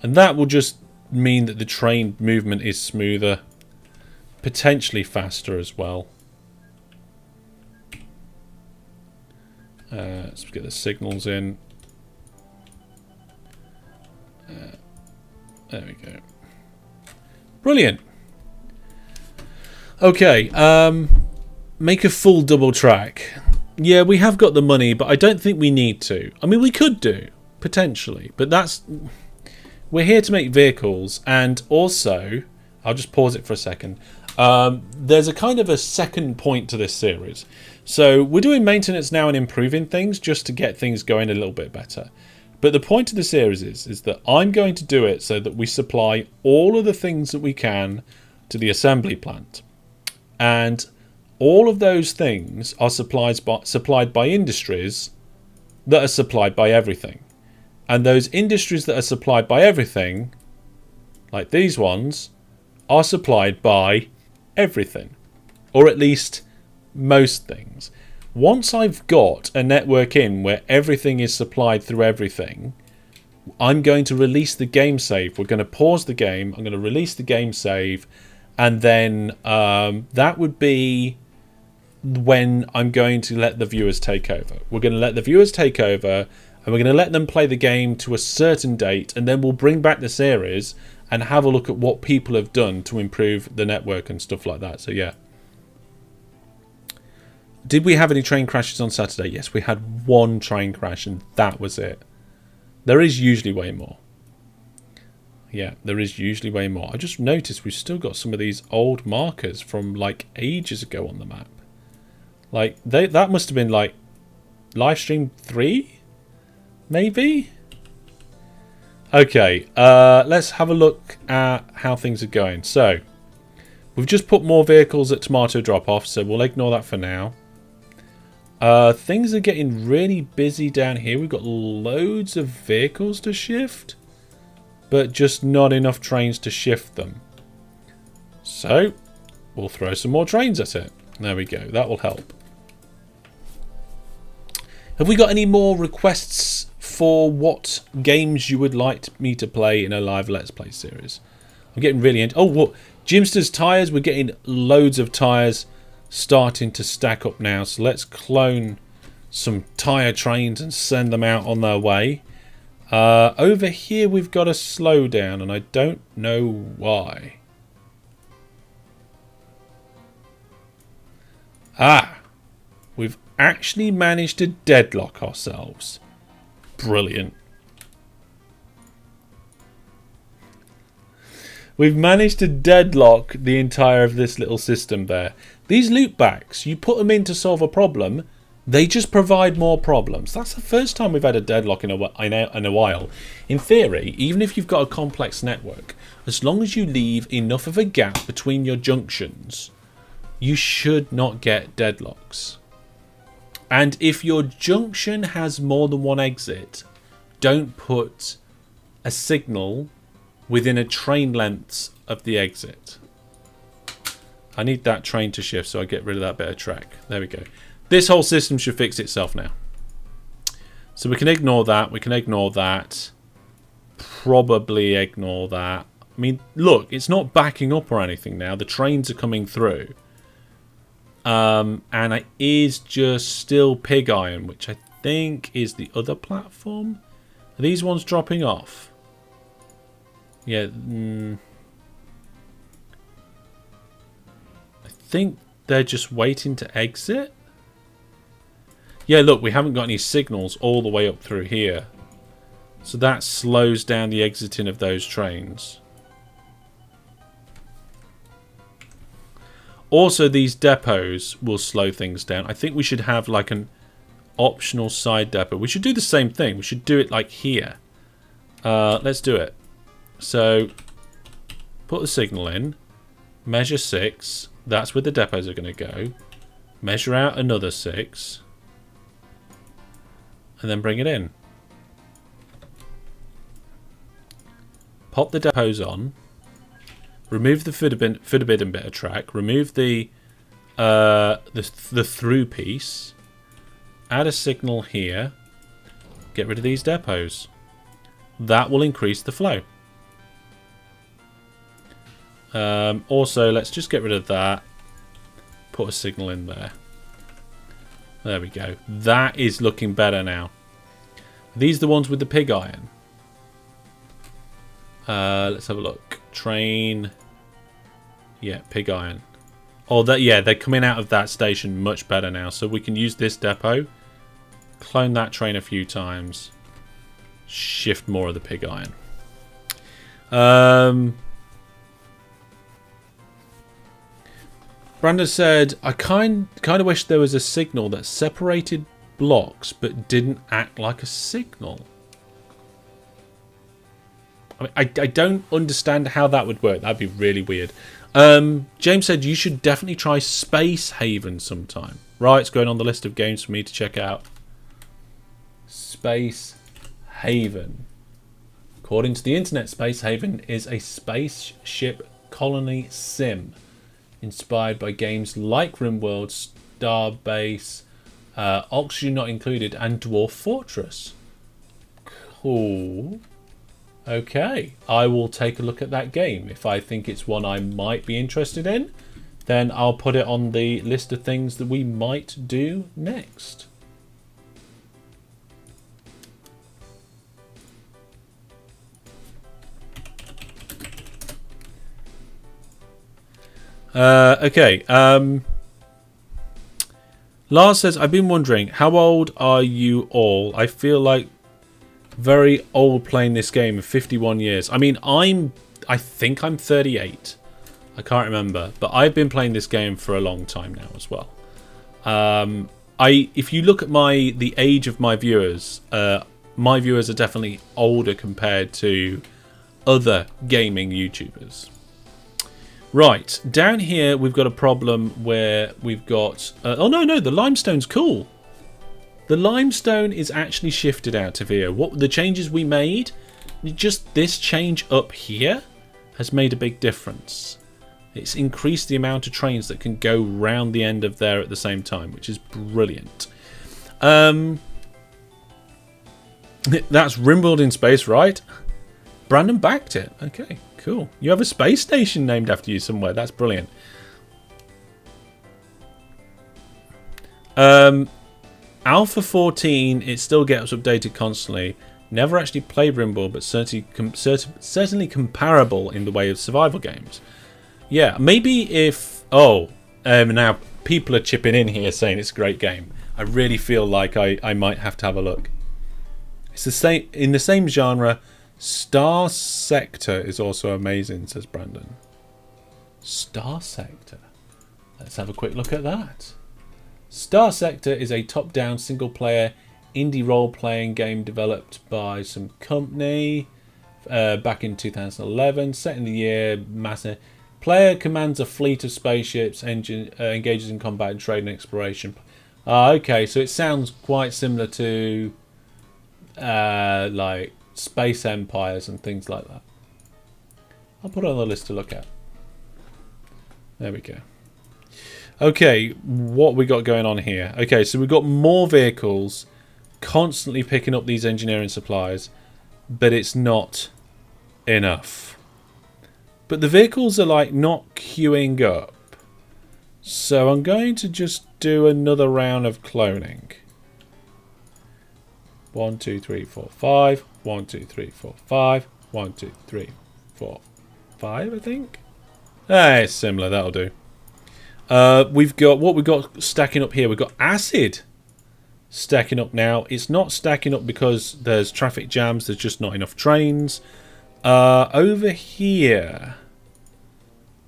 And that will just mean that the train movement is smoother. Potentially faster as well. Let's get the signals in. There we go. Brilliant. Okay. Make a full double track. Yeah, we have got the money, but I don't think we need to. I mean, we could do, potentially. But that's... We're here to make vehicles, and also... I'll just pause it for a second. There's a kind of a second point to this series. So we're doing maintenance now and improving things just to get things going a little bit better. But the point of the series is that I'm going to do it so that we supply all of the things that we can to the assembly plant. And all of those things are supplied by industries that are supplied by everything. And those industries that are supplied by everything, like these ones, are supplied by everything. Or at least most things. Once I've got a network in where everything is supplied through everything, I'm going to release the game save. We're going to pause the game. I'm going to release the game save. And then that would be when I'm going to let the viewers take over. We're going to let the viewers take over, and we're going to let them play the game to a certain date, and then we'll bring back the series and have a look at what people have done to improve the network and stuff like that. So yeah. Did we have any train crashes on Saturday? Yes, we had one train crash, and that was it. There is usually way more. Yeah, there is usually way more. I just noticed we've still got some of these old markers from like ages ago on the map. Like that must have been like live stream 3, maybe. Okay, let's have a look at how things are going. So we've just put more vehicles at Tomato Drop Off, so we'll ignore that for now. Things are getting really busy down here. We've got loads of vehicles to shift, but just not enough trains to shift them. So we'll throw some more trains at it. There we go. That will help. Have we got any more requests for what games you would like me to play in a live Let's Play series? I'm getting really into... Oh, what? Jimster's tyres. We're getting loads of tyres starting to stack up now. So let's clone some tyre trains and send them out on their way. Over here we've got a slowdown, and I don't know why. We've actually managed to deadlock ourselves. Brilliant. We've managed to deadlock the entire of this little system there. These loopbacks, you put them in to solve a problem, they just provide more problems. That's the first time we've had a deadlock in a while. In theory, even if you've got a complex network, as long as you leave enough of a gap between your junctions, you should not get deadlocks. And if your junction has more than one exit, don't put a signal within a train length of the exit. I need that train to shift, so I get rid of that bit of track. There we go. This whole system should fix itself now. So we can ignore that. We can ignore that. Probably ignore that. I mean, look, it's not backing up or anything now. The trains are coming through. And it is just still pig iron, which I think is the other platform. Are these ones dropping off? Yeah. I think they're just waiting to exit. Yeah, look, we haven't got any signals all the way up through here. So that slows down the exiting of those trains. Also, these depots will slow things down. I think we should have like an optional side depot. We should do the same thing. We should do it like here. Let's do it. So, put the signal in. Measure 6. That's where the depots are going to go. Measure out another 6. And then bring it in. Pop the depots on. Remove the forbidden bit of track. Remove the through piece. Add a signal here. Get rid of these depots. That will increase the flow. Also, let's just get rid of that. Put a signal in there. There we go. That is looking better now. Are these the ones with the pig iron? Let's have a look. Train. Yeah, pig iron. Oh, yeah, they're coming out of that station much better now. So we can use this depot. Clone that train a few times. Shift more of the pig iron. Brandon said, I kind of wish there was a signal that separated blocks but didn't act like a signal. I mean, I don't understand how that would work. That'd be really weird. James said you should definitely try Space Haven sometime. Right, it's going on the list of games for me to check out. Space Haven. According to the internet, Space Haven is a spaceship colony sim inspired by games like RimWorld, Starbase, Oxygen Not Included, and Dwarf Fortress. Cool. Okay, I will take a look at that game. If I think it's one I might be interested in, then I'll put it on the list of things that we might do next. Okay. Lars says, I've been wondering, how old are you all? I feel like very old playing this game, 51 years. I mean, I think I'm 38. I can't remember, but I've been playing this game for a long time now as well. If you look at the age of my viewers are definitely older compared to other gaming YouTubers. Right, down here we've got a problem where we've got... oh no, the limestone's cool. The limestone is actually shifted out of here. What the changes we made, just this change up here has made a big difference. It's increased the amount of trains that can go round the end of there at the same time, which is brilliant. That's RimWorld in space, right? Brandon backed it. Okay, cool. You have a space station named after you somewhere. That's brilliant. Alpha 14, it still gets updated constantly. Never actually played RimWorld, but certainly comparable in the way of survival games. Yeah, maybe if... now people are chipping in here saying it's a great game. I really feel like I might have to have a look. It's the same in the same genre. Star Sector is also amazing, says Brandon. Star Sector. Let's have a quick look at that. Star Sector is a top-down single-player indie role-playing game developed by some company back in 2011. Set in the year, massive. Player commands a fleet of spaceships, engages in combat and trade and exploration. Okay, so it sounds quite similar to like Space Empires and things like that. I'll put it on the list to look at. There we go. Okay, what we got going on here? Okay, so we've got more vehicles constantly picking up these engineering supplies, but it's not enough. But the vehicles are like not queuing up. So I'm going to just do another round of cloning. 1, 2, 3, 4, 5. 1, 2, 3, 4, 5. 1, 2, 3, 4, 5, I think. It's similar, that'll do. We've got what we've got stacking up here. We've got acid stacking up now. It's not stacking up because there's traffic jams. There's just not enough trains. Over here,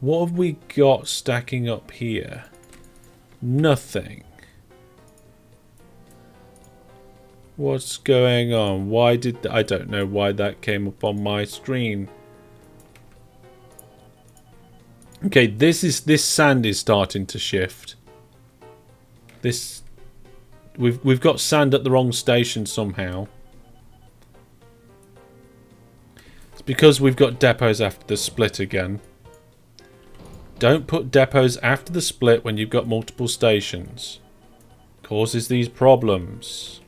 what have we got stacking up here? Nothing. What's going on? Why did I don't know why that came up on my screen. Okay, this sand is starting to shift. We've got sand at the wrong station somehow. It's because we've got depots after the split again. Don't put depots after the split when you've got multiple stations. Causes these problems.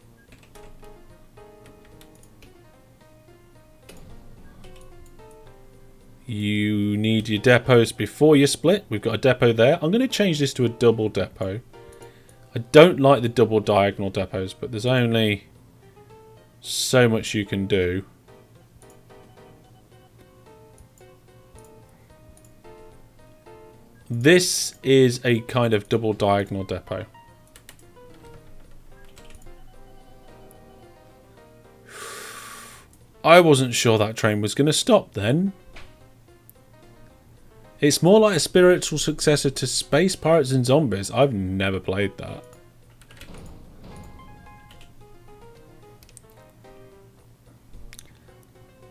You need your depots before you split. We've got a depot there. I'm going to change this to a double depot. I don't like the double diagonal depots, but there's only so much you can do. This is a kind of double diagonal depot. I wasn't sure that train was going to stop then. It's more like a spiritual successor to Space Pirates and Zombies. I've never played that.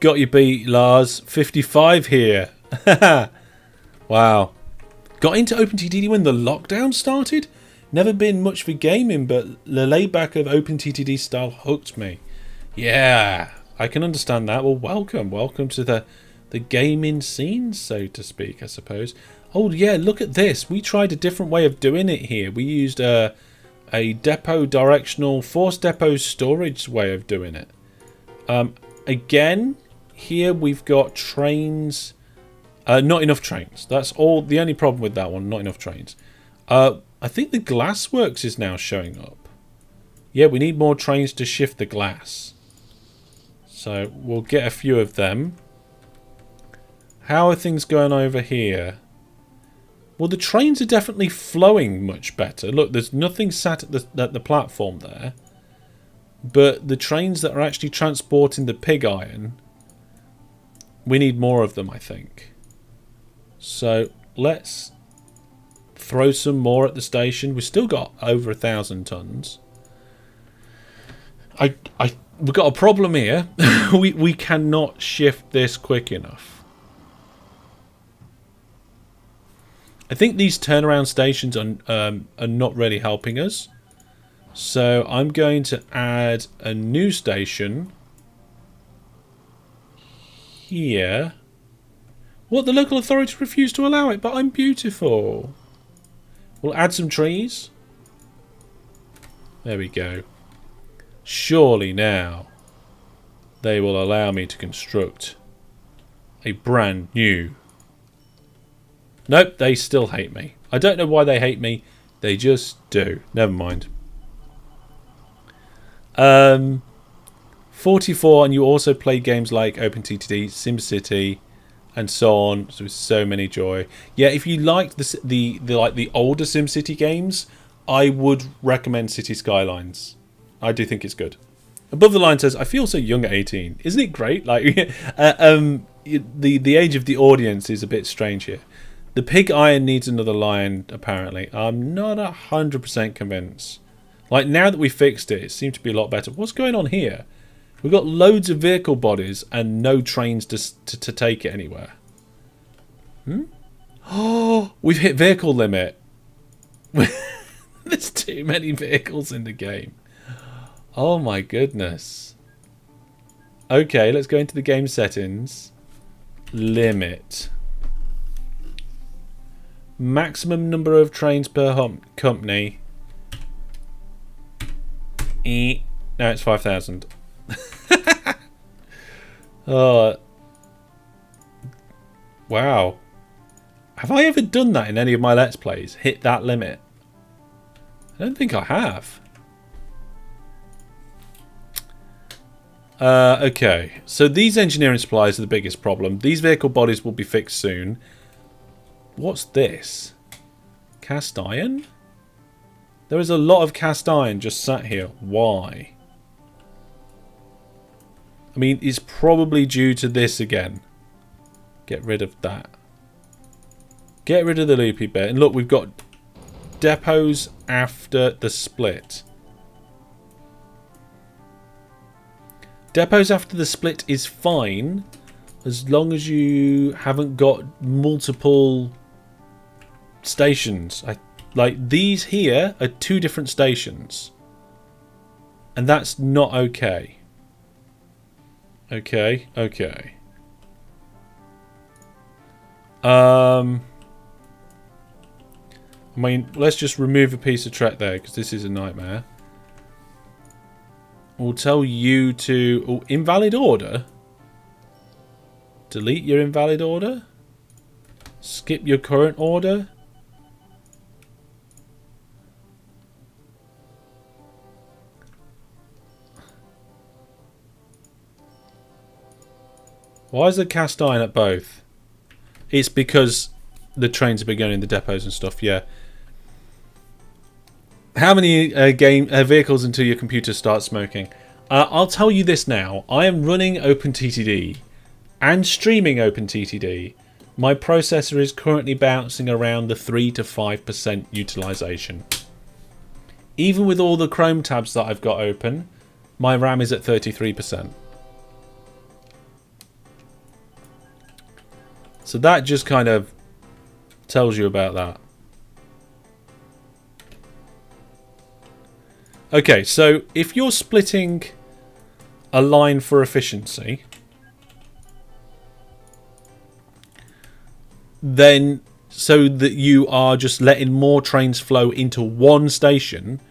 Got you beat, Lars. 55 here. Wow. Got into OpenTTD when the lockdown started? Never been much for gaming, but the layback of OpenTTD style hooked me. Yeah, I can understand that. Well, welcome. Welcome to the gaming scene, so to speak, I suppose. Oh, yeah, look at this. We tried a different way of doing it here. We used a depot directional, force depot storage way of doing it. Again, here we've got trains. Not enough trains. That's all. The only problem with that one, not enough trains. I think the glassworks is now showing up. Yeah, we need more trains to shift the glass. So we'll get a few of them. How are things going over here? Well, the trains are definitely flowing much better. Look, there's nothing sat at the platform there. But the trains that are actually transporting the pig iron, we need more of them, I think. So let's throw some more at the station. We've still got over 1,000 tons. We've got a problem here. we cannot shift this quick enough. I think these turnaround stations are not really helping us. So I'm going to add a new station here. What? The local authority refused to allow it, but I'm beautiful. We'll add some trees. There we go. Surely now they will allow me to construct a brand new... Nope, they still hate me. I don't know why they hate me. They just do. Never mind. 44, and you also play games like OpenTTD, SimCity, and so on. So many joy. Yeah, if you like the older SimCity games, I would recommend City Skylines. I do think it's good. Above the line says, "I feel so young at 18." Isn't it great? Like, the age of the audience is a bit strange here. The pig iron needs another line, apparently. I'm not 100% convinced. Like, now that we fixed it, it seemed to be a lot better. What's going on here? We've got loads of vehicle bodies and no trains to take it anywhere. Oh, we've hit vehicle limit. There's too many vehicles in the game. Oh my goodness. Okay, let's go into the game settings. Limit. Maximum number of trains per company. No, it's 5,000. Oh, wow. Have I ever done that in any of my Let's Plays? Hit that limit? I don't think I have. Okay, so these engineering supplies are the biggest problem. These vehicle bodies will be fixed soon. What's this? Cast iron? There is a lot of cast iron just sat here. Why? I mean, it's probably due to this again. Get rid of that. Get rid of the loopy bit. And look, we've got depots after the split. Depots after the split is fine as long as you haven't got multiple stations. Like, these here are 2 different stations. And that's not okay. Okay. I mean, let's just remove a piece of track there, because this is a nightmare. We'll tell you to... Oh, invalid order? Delete your invalid order? Skip your current order? Why is the cast iron at both? It's because the trains have been going in the depots and stuff, yeah. How many vehicles until your computer starts smoking? I'll tell you this now. I am running OpenTTD and streaming OpenTTD. My processor is currently bouncing around the 3 to 5% utilization. Even with all the Chrome tabs that I've got open, my RAM is at 33%. So that just kind of tells you about that. Okay, so if you're splitting a line for efficiency, then so that you are just letting more trains flow into one station,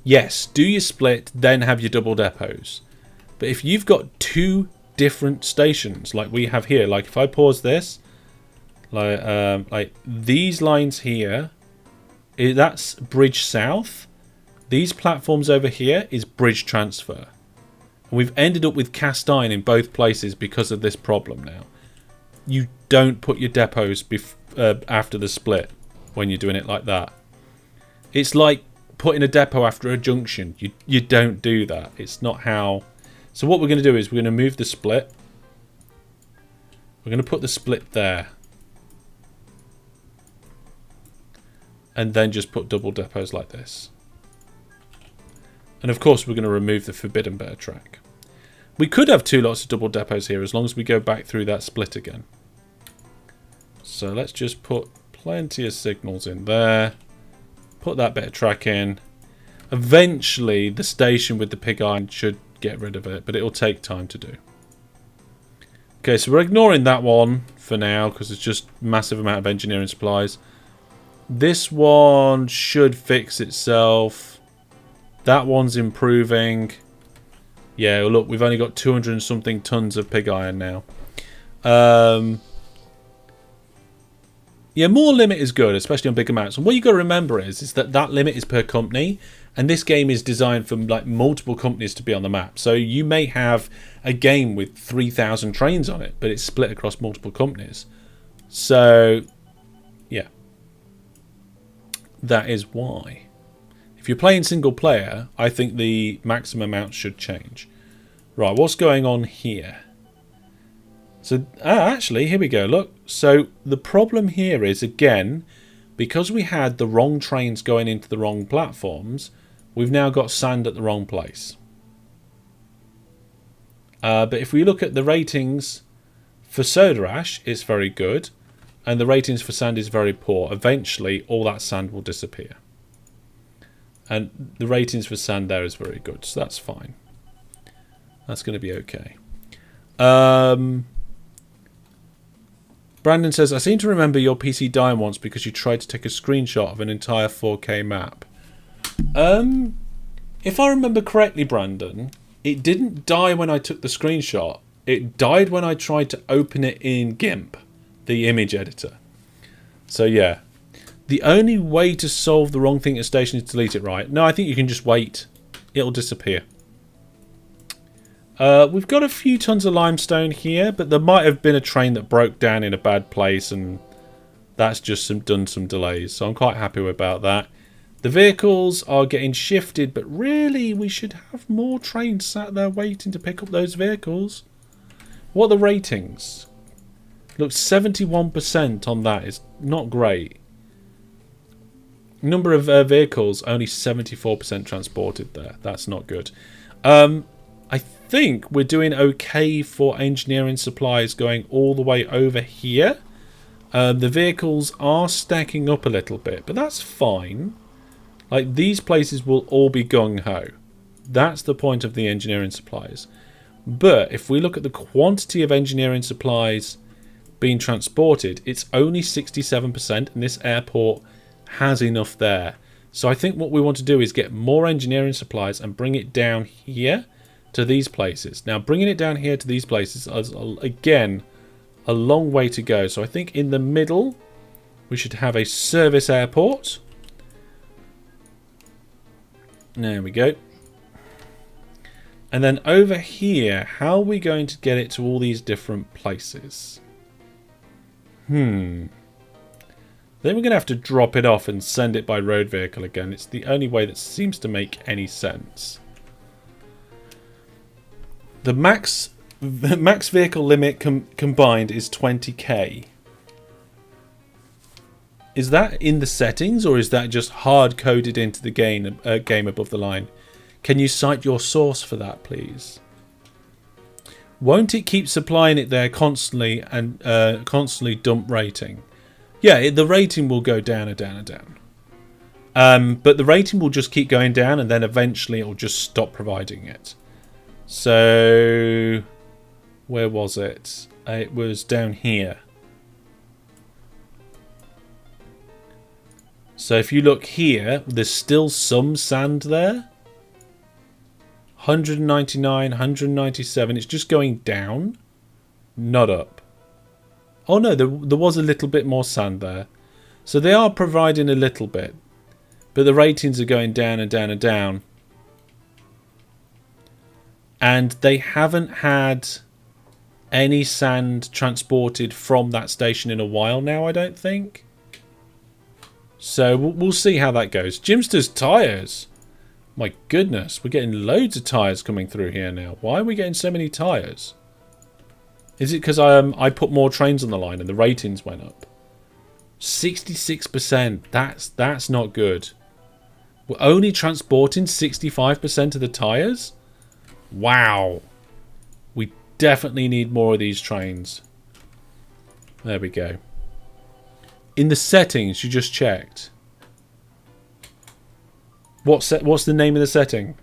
yes, do your split, then have your double depots. But if you've got two different stations like we have here, like if I pause this, like these lines here, that's Bridge South. These platforms over here is Bridge Transfer. And we've ended up with cast iron in both places because of this problem now. You don't put your depots after the split when you're doing it like that. It's like putting a depot after a junction. You don't do that. It's not how. So what we're going to do is we're going to move the split. We're going to put the split there. And then just put double depots like this. And of course we're going to remove the forbidden bear track. We could have two lots of double depots here as long as we go back through that split again. So let's just put plenty of signals in there. Put that bit of track in. Eventually the station with the pig iron should get rid of it, but it'll take time to do. Okay, so we're ignoring that one for now because it's just massive amount of engineering supplies. This one should fix itself. That one's improving. Yeah, well, look, we've only got 200 and something tons of pig iron now. Yeah, more limit is good, especially on big amounts. And what you got to remember is that that limit is per company, and this game is designed for like multiple companies to be on the map. So you may have a game with 3,000 trains on it, but it's split across multiple companies. So, yeah, that is why. If you're playing single player, I think the maximum amount should change. Right, what's going on here? So, actually, here we go, look. So, the problem here is, again, because we had the wrong trains going into the wrong platforms, we've now got sand at the wrong place. But if we look at the ratings for soda ash, it's very good. And the ratings for sand is very poor. Eventually, all that sand will disappear. And the ratings for sand there is very good, so that's fine. That's going to be okay. Brandon says, I seem to remember your PC dying once because you tried to take a screenshot of an entire 4K map. If I remember correctly, Brandon, it didn't die when I took the screenshot. It died when I tried to open it in GIMP, the image editor. So yeah. The only way to solve the wrong thing at station is to delete it, right? No, I think you can just wait. It'll disappear. We've got a few tons of limestone here, but there might have been a train that broke down in a bad place, and that's just done some delays. So I'm quite happy about that. The vehicles are getting shifted, but really we should have more trains sat there waiting to pick up those vehicles. What are the ratings? Look, 71% on that is not great. Number of vehicles, only 74% transported there. That's not good. I think we're doing okay for engineering supplies going all the way over here. The vehicles are stacking up a little bit, but that's fine. Like, these places will all be gung-ho. That's the point of the engineering supplies. But if we look at the quantity of engineering supplies being transported, it's only 67%, and this airport has enough there. So I think what we want to do is get more engineering supplies and bring it down here to these places. Now, bringing it down here to these places is, again, a long way to go. So I think in the middle, we should have a service airport. There we go. And then over here, how are we going to get it to all these different places? Then we're going to have to drop it off and send it by road vehicle again. It's the only way that seems to make any sense. The max vehicle limit combined is 20k. Is that in the settings, or is that just hard coded into the game above the line? Can you cite your source for that, please? Won't it keep supplying it there constantly and constantly dump rating? Yeah, the rating will go down and down and down. But the rating will just keep going down, and then eventually it will just stop providing it. So, where was it? It was down here. So if you look here, there's still some sand there. 199, 197. It's just going down, not up. Oh no, there was a little bit more sand there. So they are providing a little bit. But the ratings are going down and down and down. And they haven't had any sand transported from that station in a while now, I don't think. So we'll see how that goes. Jimster's tyres. My goodness, we're getting loads of tyres coming through here now. Why are we getting so many tyres? Is it because I put more trains on the line and the ratings went up? 66%. That's not good. We're only transporting 65% of the tyres? Wow. We definitely need more of these trains. There we go. In the settings, you just checked. What's the name of the setting?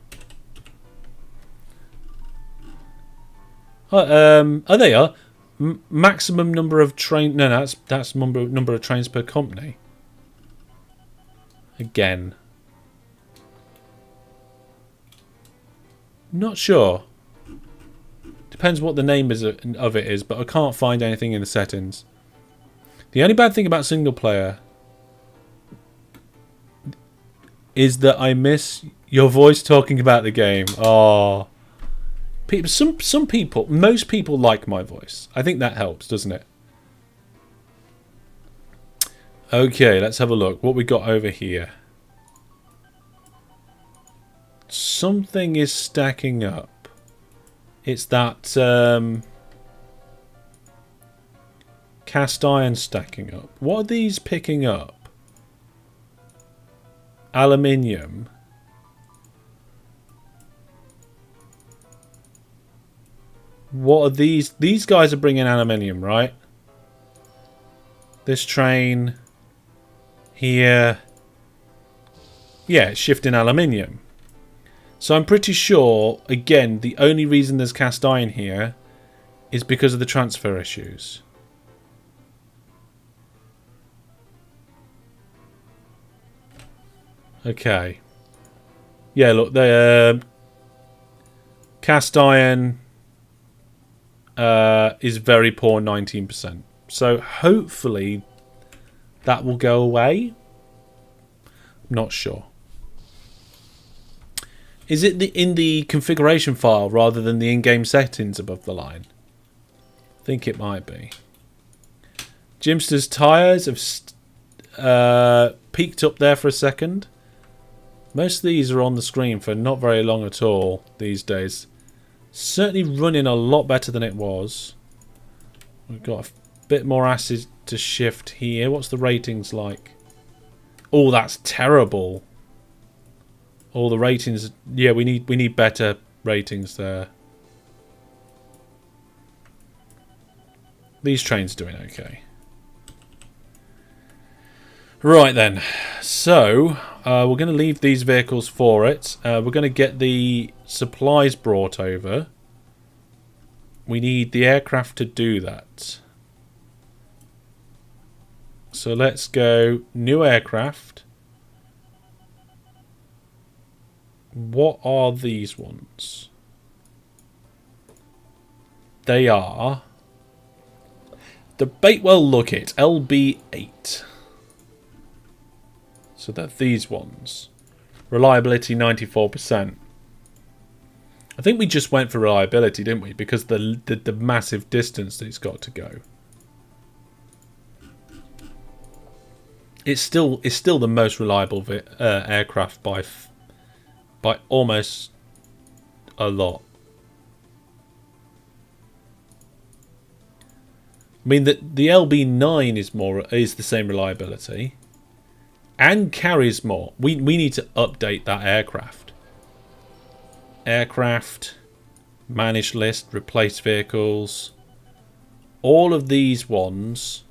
Oh, they are. Maximum number of train. No, that's number of trains per company. Again. Not sure. Depends what the name of it is, but I can't find anything in the settings. The only bad thing about single player is that I miss your voice talking about the game. Oh, people, some people, most people like my voice. I think that helps, doesn't it? Okay, let's have a look. What we got over here? Something is stacking up. It's that cast iron stacking up. What are these picking up? Aluminium. What are these? These guys are bringing aluminium, right? This train here. Yeah, it's shifting aluminium. So I'm pretty sure, again, the only reason there's cast iron here is because of the transfer issues. Okay. Yeah, look, the cast iron is very poor, 19%. So hopefully that will go away. I'm not sure. Is it in the configuration file rather than the in-game settings above the line? I think it might be. Jimster's tyres have peaked up there for a second. Most of these are on the screen for not very long at all these days. Certainly running a lot better than it was. We've got a bit more acid to shift here. What's the ratings like? Oh, that's terrible. All the ratings. Yeah, we need better ratings there. These trains are doing okay. Right then, so we're going to leave these vehicles for it. We're going to get the supplies brought over. We need the aircraft to do that. So let's go new aircraft. What are these ones? They are the Batewell Lookit LB8. So they're these ones. Reliability 94%. I think we just went for reliability, didn't we? Because the massive distance that it's got to go. It's still the most reliable aircraft by almost a lot. I mean the LB9 is the same reliability. and carries more. We need to update that aircraft. Aircraft, manage list, replace vehicles. All of these ones,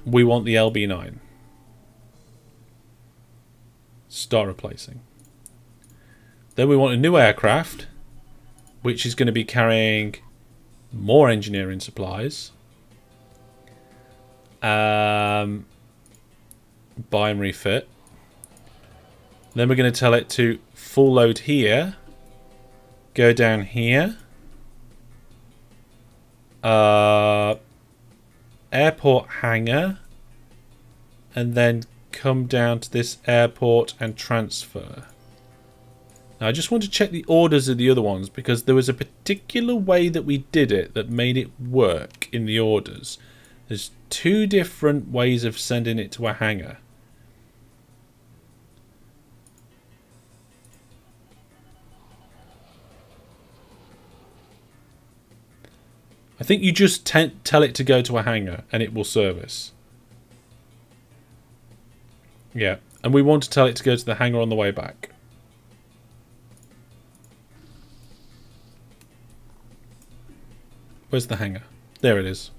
we want the LB9. Start replacing. Then we want a new aircraft, which is going to be carrying more engineering supplies. Buy and refit. Then we're going to tell it to full load here. Go down here. Airport hangar. And then come down to this airport and transfer. Now I just want to check the orders of the other ones, because there was a particular way that we did it that made it work in the orders. There's two different ways of sending it to a hangar. I think you just tell it to go to a hangar and it will service. Yeah, and we want to tell it to go to the hangar on the way back. Where's the hangar? There it is.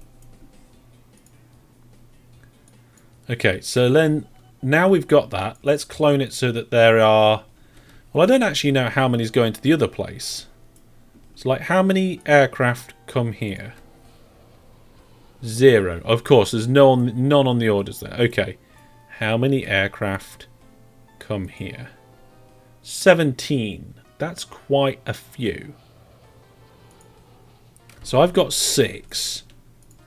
Okay, so then now we've got that. Let's clone it so that there are... Well, I don't actually know how many is going to the other place. So, like, how many aircraft come here? 0. Of course, there's none on the orders there. Okay. How many aircraft come here? 17. That's quite a few. So I've got 6.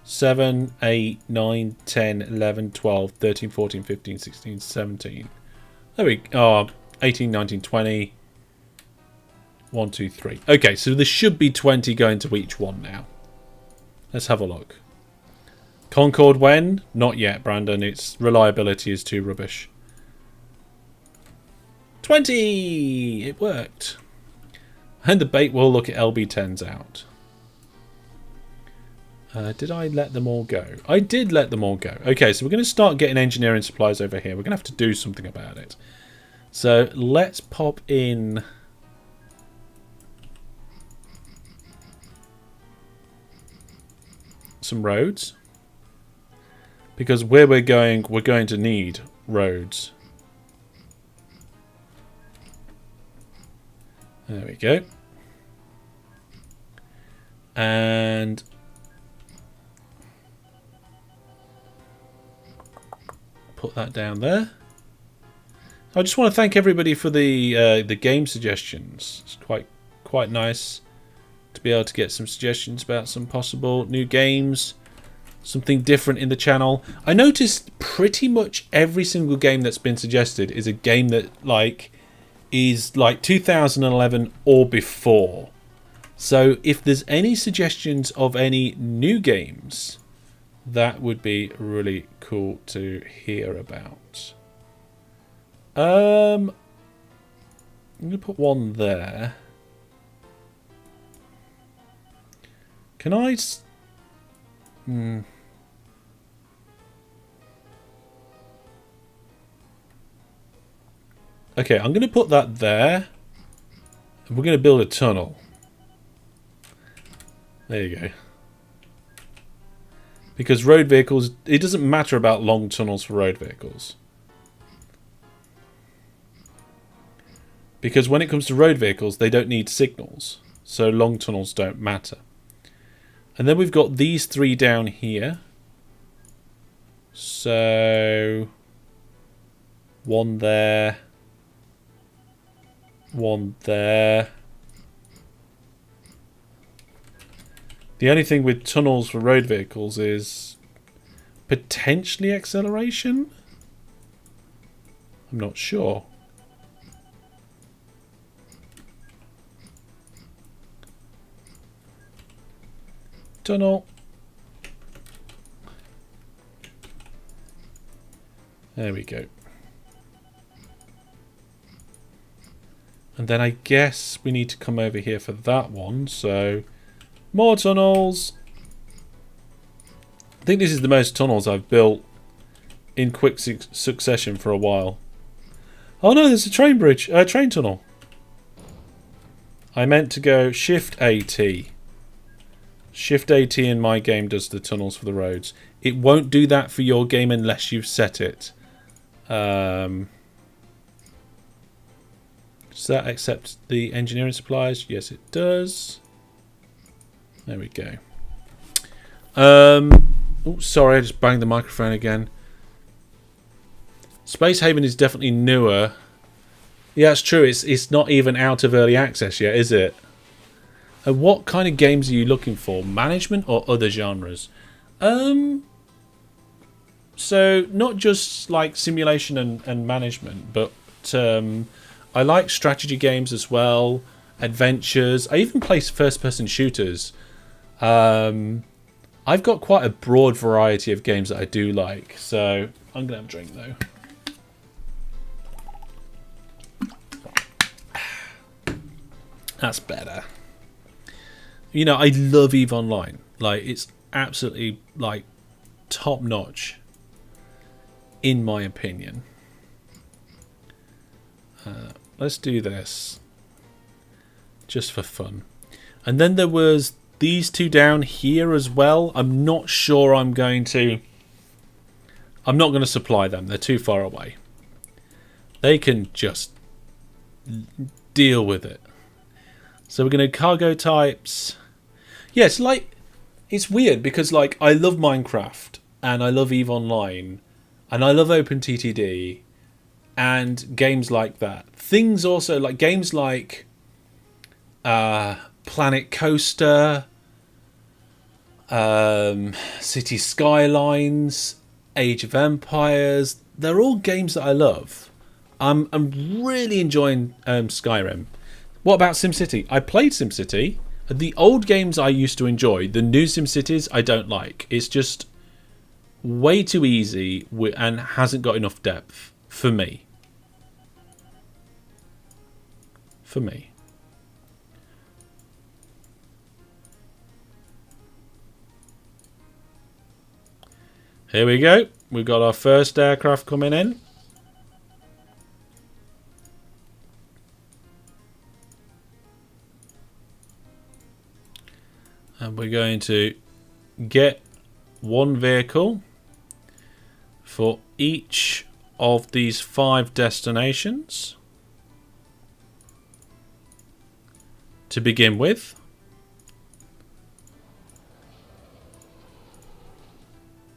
7, 8, 9, 10, 11, 12, 13, 14, 15, 16, 17. There we go. 18, 19, 20. 1, 2, 3. Okay, so there should be 20 going to each one now. Let's have a look. Concorde when? Not yet, Brandon. Its reliability is too rubbish. 20! It worked. And the bait will look at LB10s out. Did I let them all go? I did let them all go. Okay, so we're going to start getting engineering supplies over here. We're going to have to do something about it. So let's pop in... some roads. Because where we're going to need roads. There we go. And... put that down there. I just want to thank everybody for the game suggestions. It's quite nice to be able to get some suggestions about some possible new games, something different in the channel. I noticed pretty much every single game that's been suggested is a game that is 2011 or before. So if there's any suggestions of any new games, that would be really cool to hear about. I'm going to put one there. Can I... Okay, I'm going to put that there. And we're going to build a tunnel. There you go. Because road vehicles, it doesn't matter about long tunnels for road vehicles. Because when it comes to road vehicles, they don't need signals. So long tunnels don't matter. And then we've got these 3 down here. So... 1 there. 1 there. The only thing with tunnels for road vehicles is potentially acceleration? I'm not sure. Tunnel. There we go. And then I guess we need to come over here for that one, so... more tunnels. I think this is the most tunnels I've built in quick succession for a while. Oh no, there's a train bridge, train tunnel. I meant to go Shift AT. Shift AT in my game does the tunnels for the roads. It won't do that for your game unless you've set it. Does that accept the engineering supplies? Yes, it does. There we go. Oh, sorry, I just banged the microphone again. Space Haven is definitely newer. Yeah, it's true. It's not even out of early access yet, is it? And what kind of games are you looking for? Management or other genres? So not just like simulation and management, but I like strategy games as well, adventures. I even play first-person shooters. I've got quite a broad variety of games that I do like. So I'm gonna have a drink though. That's better. You know, I love EVE Online. Like, it's absolutely, like, top-notch, in my opinion. Let's do this. Just for fun. And then there was these two down here as well. I'm not sure I'm going to... I'm not going to supply them. They're too far away. They can just deal with it. So we're going to cargo types. Yeah, it's weird because like I love Minecraft and I love EVE Online and I love OpenTTD and games like that. Things also like games like Planet Coaster, City Skylines, Age of Empires. They're all games that I love. I'm really enjoying Skyrim. What about SimCity? I played SimCity. The old games I used to enjoy. The new SimCities I don't like. It's just way too easy and hasn't got enough depth for me. For me. Here we go. We've got our first aircraft coming in. And we're going to get one vehicle for each of these 5 destinations to begin with.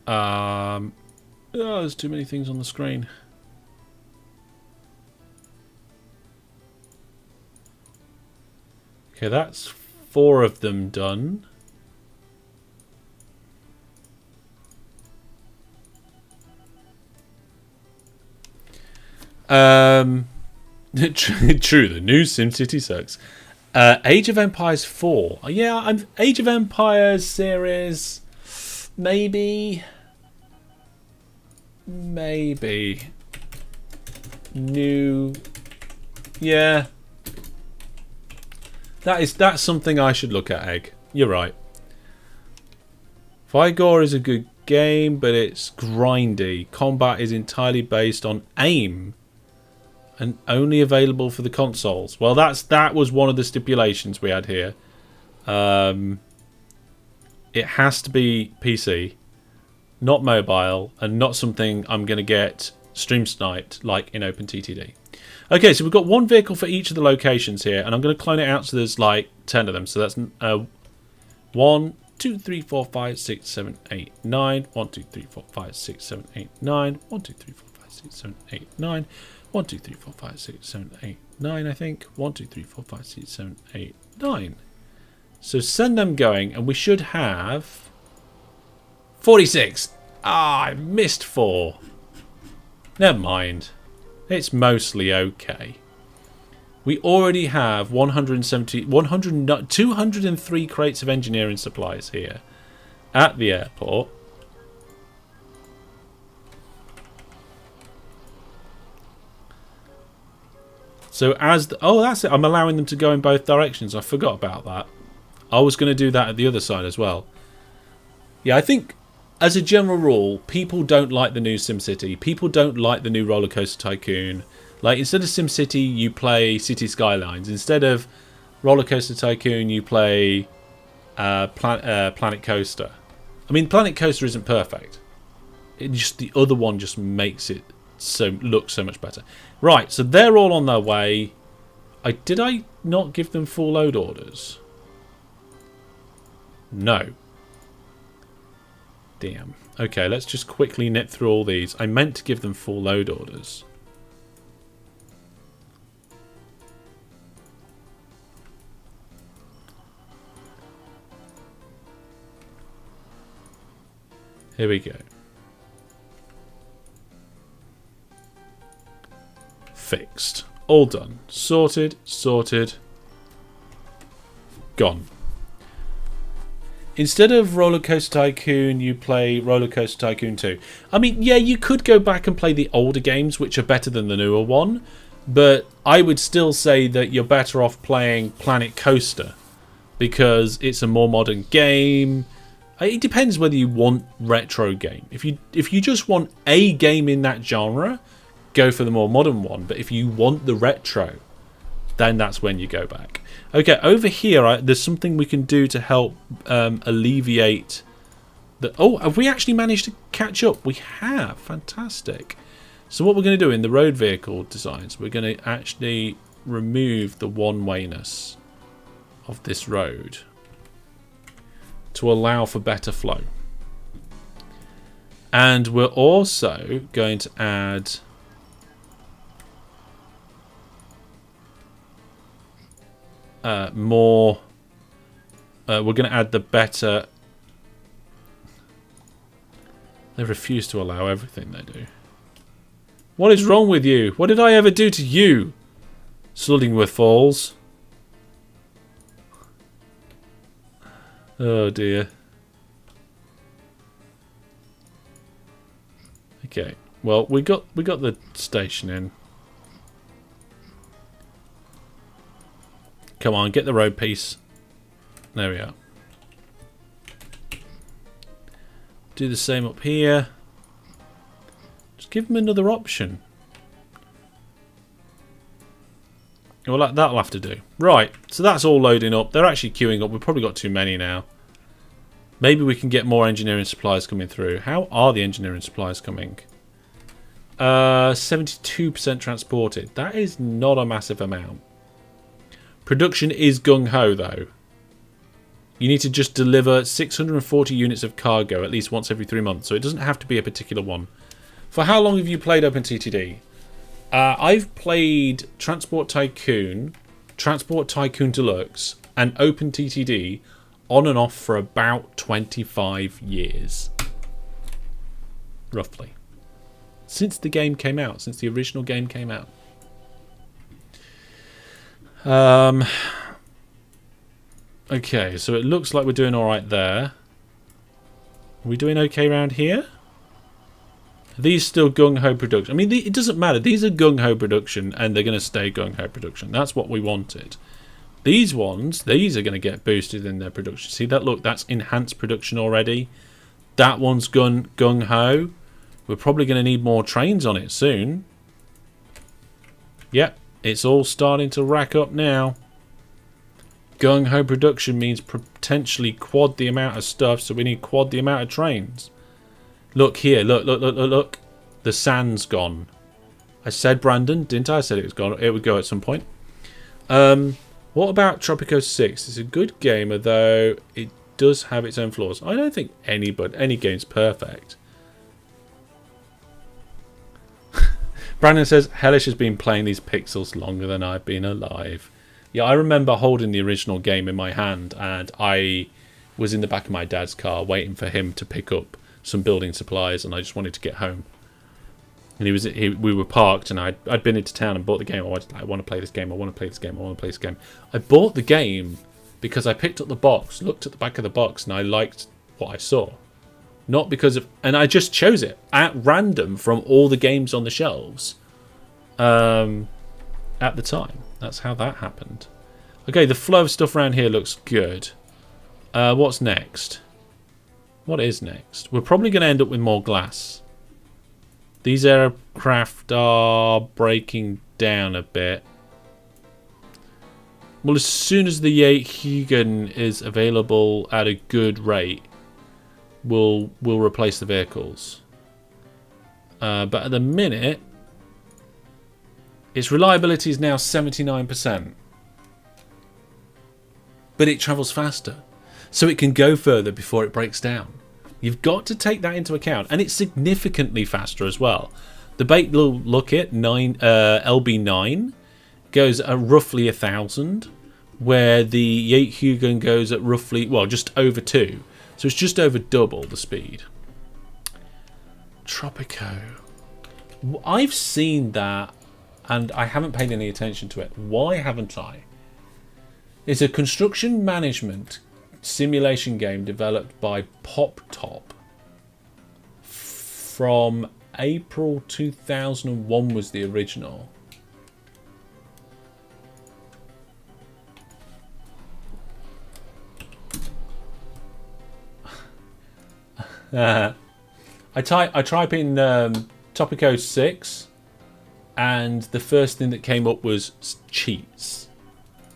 Oh, there's too many things on the screen. Okay, that's 4 of them done. True, the new SimCity sucks. Age of Empires 4. Yeah, Age of Empires series. Maybe. New. Yeah. That's something I should look at, Egg. You're right. Vigor is a good game, but it's grindy. Combat is entirely based on aim and only available for the consoles. Well, that was one of the stipulations we had here. It has to be PC, not mobile, and not something I'm going to get stream sniped like in OpenTTD. Okay, so we've got one vehicle for each of the locations here, and I'm going to clone it out so there's like 10 of them. So that's 1, 2, 3, 4, 5, 6, 7, 8, 9. 1, 2, 3, 4, 5, 6, 7, 8, 9. 1, 2, 3, 4, 5, 6, 7, 8, 9. 1, 2, 3, 4, 5, 6, 7, 8, 9, I think. 1, 2, 3, 4, 5, 6, 7, 8, 9. So send them going, and we should have 46. Ah, I missed 4. Never mind. It's mostly okay. We already have 203 crates of engineering supplies here at the airport. So that's it. I'm allowing them to go in both directions. I forgot about that. I was going to do that at the other side as well. Yeah, I think as a general rule, people don't like the new SimCity. People don't like the new Roller Coaster Tycoon. Like, instead of SimCity, you play City Skylines. Instead of Roller Coaster Tycoon, you play Planet Coaster. I mean, Planet Coaster isn't perfect. The other one just makes it look so much better. Right, so they're all on their way. Did I not give them full load orders? No. Damn. Okay, let's just quickly nip through all these. I meant to give them full load orders. Here we go. Fixed. All done. Sorted. Sorted. Gone. Instead of Roller Coaster Tycoon, you play Roller Coaster Tycoon 2. I mean, yeah, you could go back and play the older games, which are better than the newer one. But I would still say that you're better off playing Planet Coaster, because it's a more modern game. It depends whether you want retro game. If you just want a game in that genre, go for the more modern one. But if you want the retro, then that's when you go back. Okay, over here, there's something we can do to help alleviate the... Oh, have we actually managed to catch up? We have. Fantastic. So what we're going to do in the road vehicle designs, we're going to actually remove the one-wayness of this road to allow for better flow. And we're also going to add... more. We're going to add the better. They refuse to allow everything they do. What is wrong with you? What did I ever do to you? Sluddingworth Falls. Oh dear. Okay. Well, we got the station in. Come on, get the road piece. There we are. Do the same up here. Just give them another option. Well, that'll have to do. Right, so that's all loading up. They're actually queuing up. We've probably got too many now. Maybe we can get more engineering supplies coming through. How are the engineering supplies coming? 72% transported. That is not a massive amount. Production is gung-ho, though. You need to just deliver 640 units of cargo at least once every 3 months, so it doesn't have to be a particular one. For how long have you played OpenTTD? I've played Transport Tycoon, Transport Tycoon Deluxe, and OpenTTD on and off for about 25 years. Roughly. Since the game came out, since the original game came out. Okay, so it looks like we're doing alright there. Are we doing okay around here? Are these still gung-ho production? I mean, it doesn't matter. These are gung-ho production, and they're going to stay gung-ho production. That's what we wanted. These ones, these are going to get boosted in their production. See that? Look, that's enhanced production already. That one's gung-ho. We're probably going to need more trains on it soon. Yep. It's all starting to rack up now. Gung-ho production means potentially quad the amount of stuff, so we need quad the amount of trains. Look here, look. The sand's gone. I said, Brandon, didn't I? I said it was gone. It would go at some point. What about Tropico 6? It's a good game, although it does have its own flaws. I don't think any game's perfect. Brandon says, Hellish has been playing these pixels longer than I've been alive. Yeah, I remember holding the original game in my hand, and I was in the back of my dad's car waiting for him to pick up some building supplies, and I just wanted to get home. And we were parked, and I'd been into town and bought the game. I want to play this game, I want to play this game, I want to play this game. I bought the game because I picked up the box, looked at the back of the box, and I liked what I saw. Not because of... And I just chose it at random from all the games on the shelves at the time. That's how that happened. Okay, the flow of stuff around here looks good. What's next? What is next? We're probably going to end up with more glass. These aircraft are breaking down a bit. Well, as soon as the E15 is available at a good rate, we'll replace the vehicles. But at the minute, its reliability is now 79%. But it travels faster, so it can go further before it breaks down. You've got to take that into account, and it's significantly faster as well. The bait look at LB9 goes at roughly 1,000, where the E15 goes at roughly, well, just over 2. So it's just over double the speed. Tropico. I've seen that, and I haven't paid any attention to it. Why haven't I? It's a construction management simulation game developed by PopTop. From April 2001 was the original. I type in Topico 6, and the first thing that came up was cheats.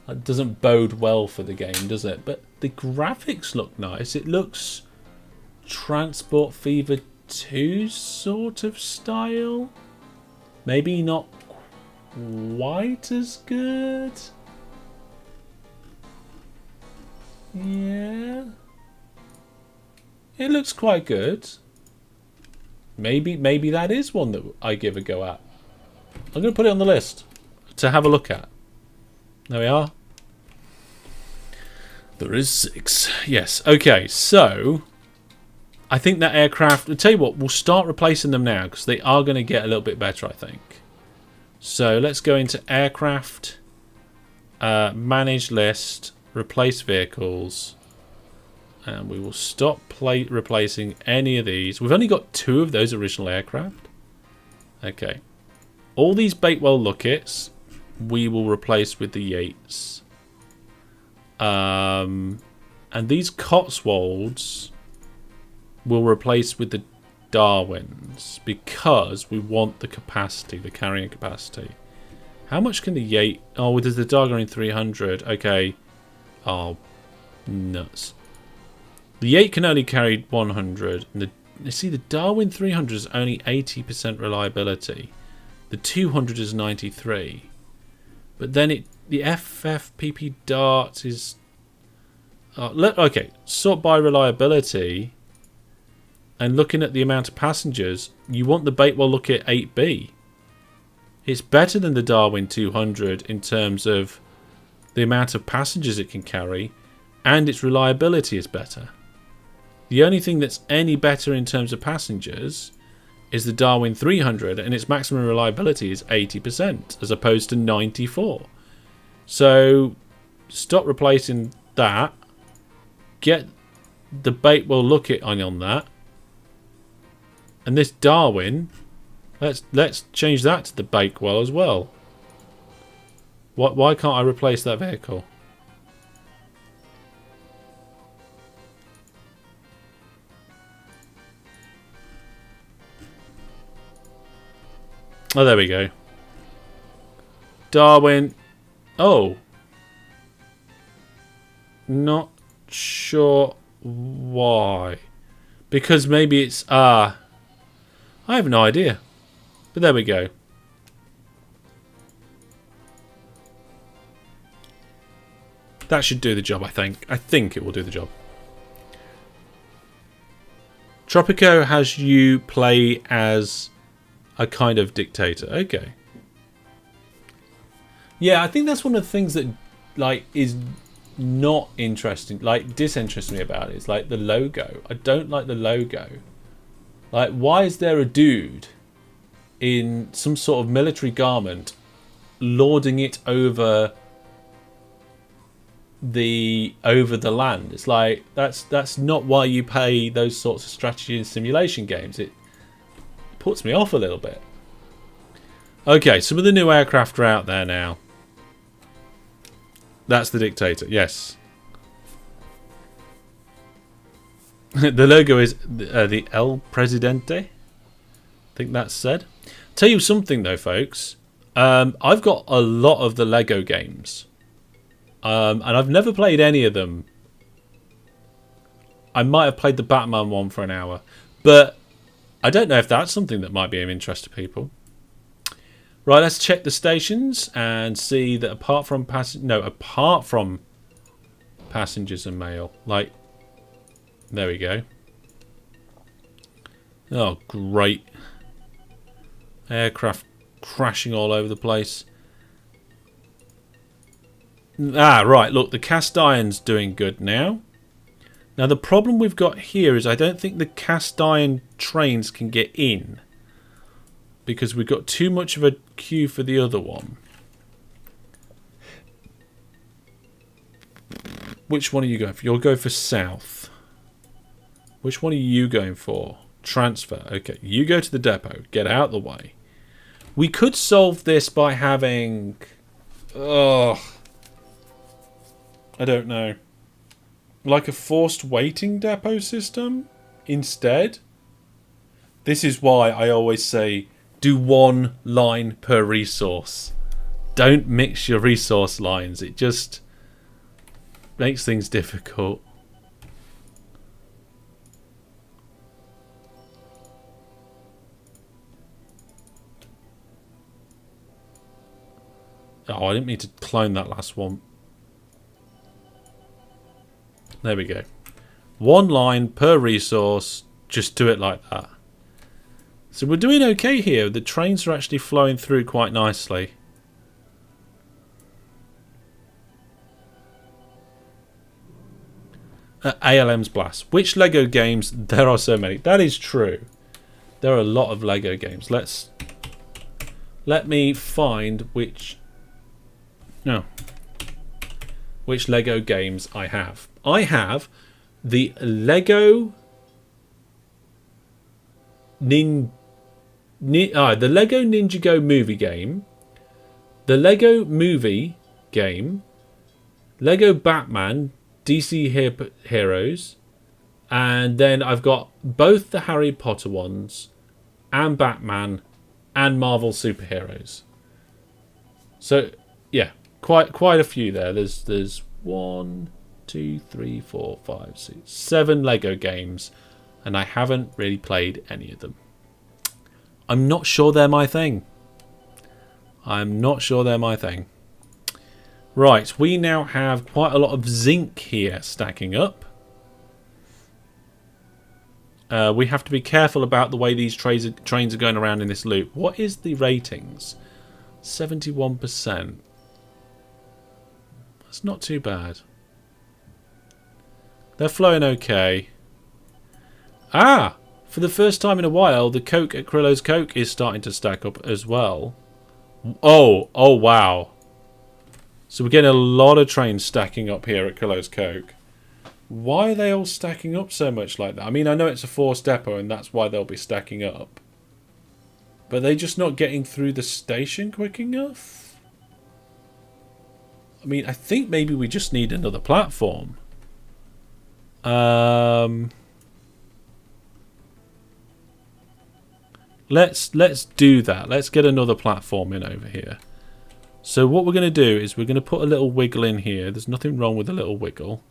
That doesn't bode well for the game, does it? But the graphics look nice. It looks Transport Fever 2 sort of style. Maybe not quite as good. Yeah. It looks quite good. Maybe that is one that I give a go at. I'm going to put it on the list to have a look at. There we are. There is 6. Yes. Okay, so I think that aircraft, I'll tell you what, we'll start replacing them now because they are going to get a little bit better, I think. So let's go into aircraft, manage list, replace vehicles, and we will stop replacing any of these. We've only got 2 of those original aircraft. Okay. All these Bakewell Lookits we will replace with the Yates. And these Cotswolds we'll replace with the Darwins because we want the capacity, the carrying capacity. How much can the Yates... Oh, there's the Darwin 300. Okay. Oh, nuts. The Yates can only carry 100. And you see, the Darwin 300 is only 80% reliability. The 200 is 93. But then the FFPP Dart is... okay, sort by reliability and looking at the amount of passengers, you want the Bakewell look at 8B. It's better than the Darwin 200 in terms of the amount of passengers it can carry, and its reliability is better. The only thing that's any better in terms of passengers is the Darwin 300, and its maximum reliability is 80% as opposed to 94%. So stop replacing that. Get the Bakewell look it on that. And this Darwin, let's change that to the Bakewell as well. Why can't I replace that vehicle? Oh, there we go. Darwin. Oh. Not sure why. Because maybe it's... I have no idea. But there we go. That should do the job, I think. I think it will do the job. Tropico has you play as a kind of dictator. Okay. Yeah, I think that's one of the things that is not interesting, disinterests me about it. It's like the logo. I don't like the logo. Why is there a dude in some sort of military garment lording it over the land? It's like that's not why you play those sorts of strategy and simulation games. It puts me off a little bit. Okay, some of the new aircraft are out there now. That's the dictator, yes. The logo is the El Presidente. I think that's said. Tell you something though, folks. I've got a lot of the Lego games. And I've never played any of them. I might have played the Batman one for an hour. But I don't know if that's something that might be of interest to people. Right, let's check the stations and see that apart from passengers and mail, like, there we go. Oh, great. Aircraft crashing all over the place. Ah, right, look, the cast iron's doing good now. Now, the problem we've got here is I don't think the cast iron trains can get in, because we've got too much of a queue for the other one. Which one are you going for? You'll go for south. Which one are you going for? Transfer. Okay, you go to the depot. Get out of the way. We could solve this by having... I don't know. Like a forced waiting depot system instead. This is why I always say do one line per resource. Don't mix your resource lines. It just makes things difficult. Oh, I didn't mean to clone that last one. There we go. One line per resource. Just do it like that. So we're doing okay here. The trains are actually flowing through quite nicely. ALM's Blast. Which Lego games? There are so many. That is true. There are a lot of Lego games. Let me find which Lego games I have. I have the Lego the Lego Ninjago movie game, the Lego movie game, Lego Batman, DC Heroes, and then I've got both the Harry Potter ones, and Batman, and Marvel superheroes. So yeah, quite a few there. There's 1, 2, 3, 4, 5, 6, 7 Lego games, and I haven't really played any of them. I'm not sure they're my thing. Right, we now have quite a lot of zinc here stacking up. We have to be careful about the way these trains are going around in this loop. What is the ratings? 71%. That's not too bad. They're flowing okay. Ah! For the first time in a while, the Coke at Krillo's Coke is starting to stack up as well. Oh wow. So we're getting a lot of trains stacking up here at Krillo's Coke. Why are they all stacking up so much like that? I mean, I know it's a forced depot and that's why they'll be stacking up. But are they just not getting through the station quick enough? I mean, I think maybe we just need another platform. Let's do that. Let's get another platform in over here. So what we're going to do is we're going to put a little wiggle in here. There's nothing wrong with a little wiggle.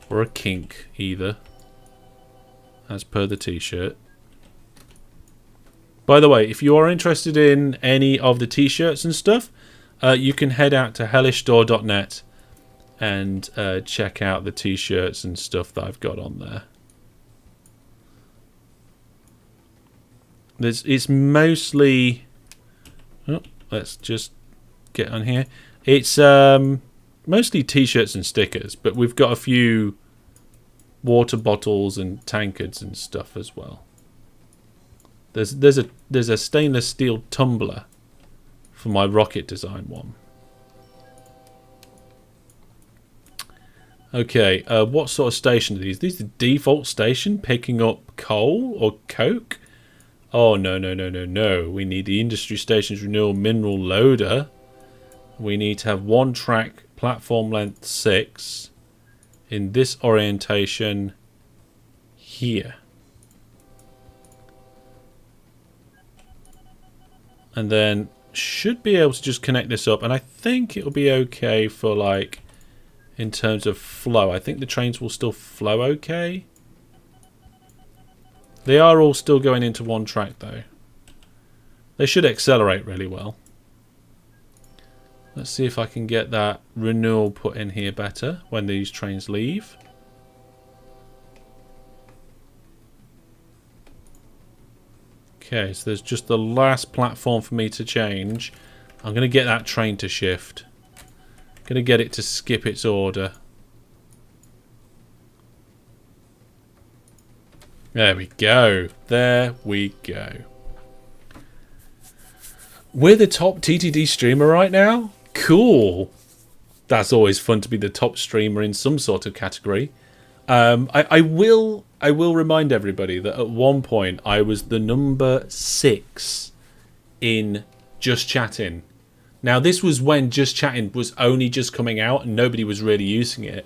Or a kink, either. As per the t-shirt. By the way, if you are interested in any of the t-shirts and stuff, you can head out to hellishstore.net and check out the t-shirts and stuff that I've got on there. It's mostly... Oh, let's just get on here. It's mostly t-shirts and stickers, but we've got a few water bottles and tankards and stuff as well. There's a stainless steel tumbler for my rocket design one. Okay, what sort of station are these? These are the default station picking up coal or coke? Oh, no. We need the industry station's renewal mineral loader. We need to have one track, platform length 6, in this orientation, here. And then should be able to just connect this up. And I think it'll be okay for, like, in terms of flow. I think the trains will still flow okay. They are all still going into one track, though. They should accelerate really well. Let's see if I can get that renewal put in here better when these trains leave. Okay, so there's just the last platform for me to change. I'm going to get that train to shift. Going to get it to skip its order. There we go. There we go. We're the top TTD streamer right now? Cool. That's always fun to be the top streamer in some sort of category. I will remind everybody that at one point I was the number 6 in Just Chatting. Now this was when Just Chatting was only just coming out and nobody was really using it.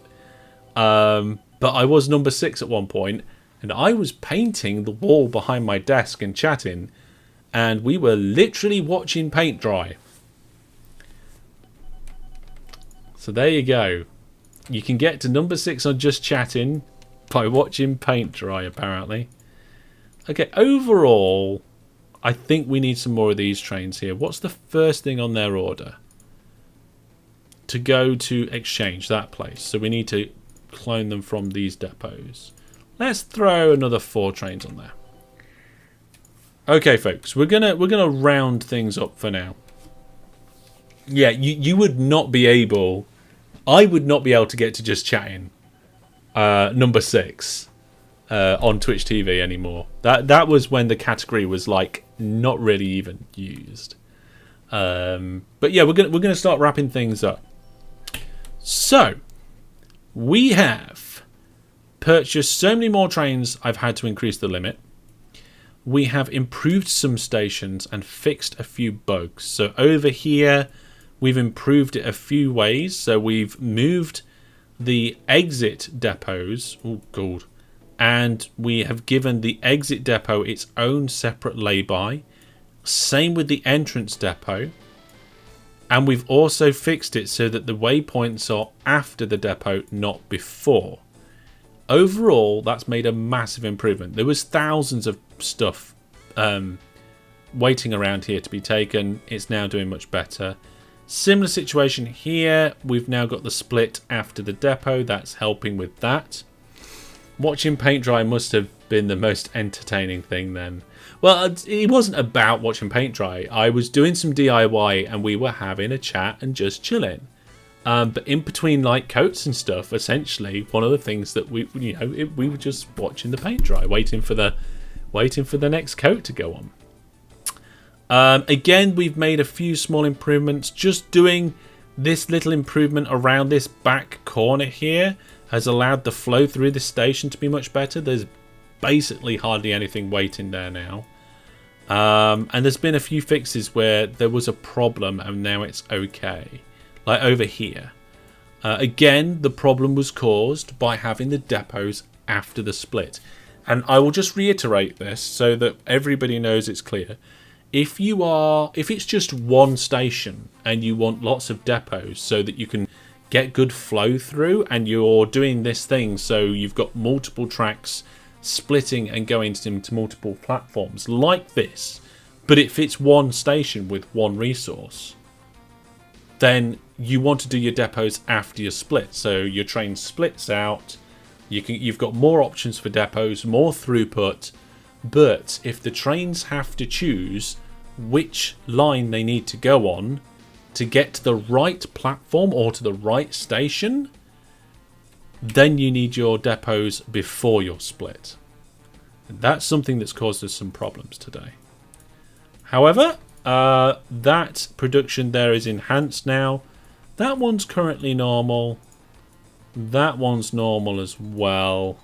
But I was number 6 at one point, and I was painting the wall behind my desk and chatting, and we were literally watching paint dry. So there you go. You can get to number 6 on Just Chatting by watching paint dry, apparently. Okay, overall, I think we need some more of these trains here. What's the first thing on their order? To go to exchange, that place. So we need to clone them from these depots. Let's throw another 4 trains on there. Okay, folks, we're gonna round things up for now. Yeah, you would not be able... I would not be able to get to Just Chatting number 6 on Twitch TV anymore. That was when the category was like not really even used. But yeah, we're gonna start wrapping things up. So we have purchased so many more trains. I've had to increase the limit. We have improved some stations and fixed a few bugs. So over here, we've improved it a few ways. So we've moved the exit depots. Oh, God. And we have given the exit depot its own separate lay-by. Same with the entrance depot. And we've also fixed it so that the waypoints are after the depot, not before. Overall, that's made a massive improvement. There was thousands of stuff waiting around here to be taken. It's now doing much better. Similar situation here. We've now got the split after the depot. That's helping with that. Watching paint dry must have been the most entertaining thing then. Well, it wasn't about watching paint dry. I was doing some DIY and we were having a chat and just chilling. But in between like coats and stuff, essentially one of the things that we were just watching the paint dry, waiting for the next coat to go on. Again, we've made a few small improvements. Just doing this little improvement around this back corner here has allowed the flow through the station to be much better. There's basically hardly anything waiting there now. And there's been a few fixes where there was a problem and now it's okay. Like over here. Again, the problem was caused by having the depots after the split. And I will just reiterate this so that everybody knows it's clear. If it's just one station and you want lots of depots so that you can get good flow through and you're doing this thing so you've got multiple tracks splitting and going into multiple platforms like this, but it fits one station with one resource, then you want to do your depots after your split. So your train splits out, you've got more options for depots, more throughput, but if the trains have to choose which line they need to go on to get to the right platform or to the right station, then you need your depots before your split. And that's something that's caused us some problems today. However, that production there is enhanced now. That one's currently normal. That one's normal as well.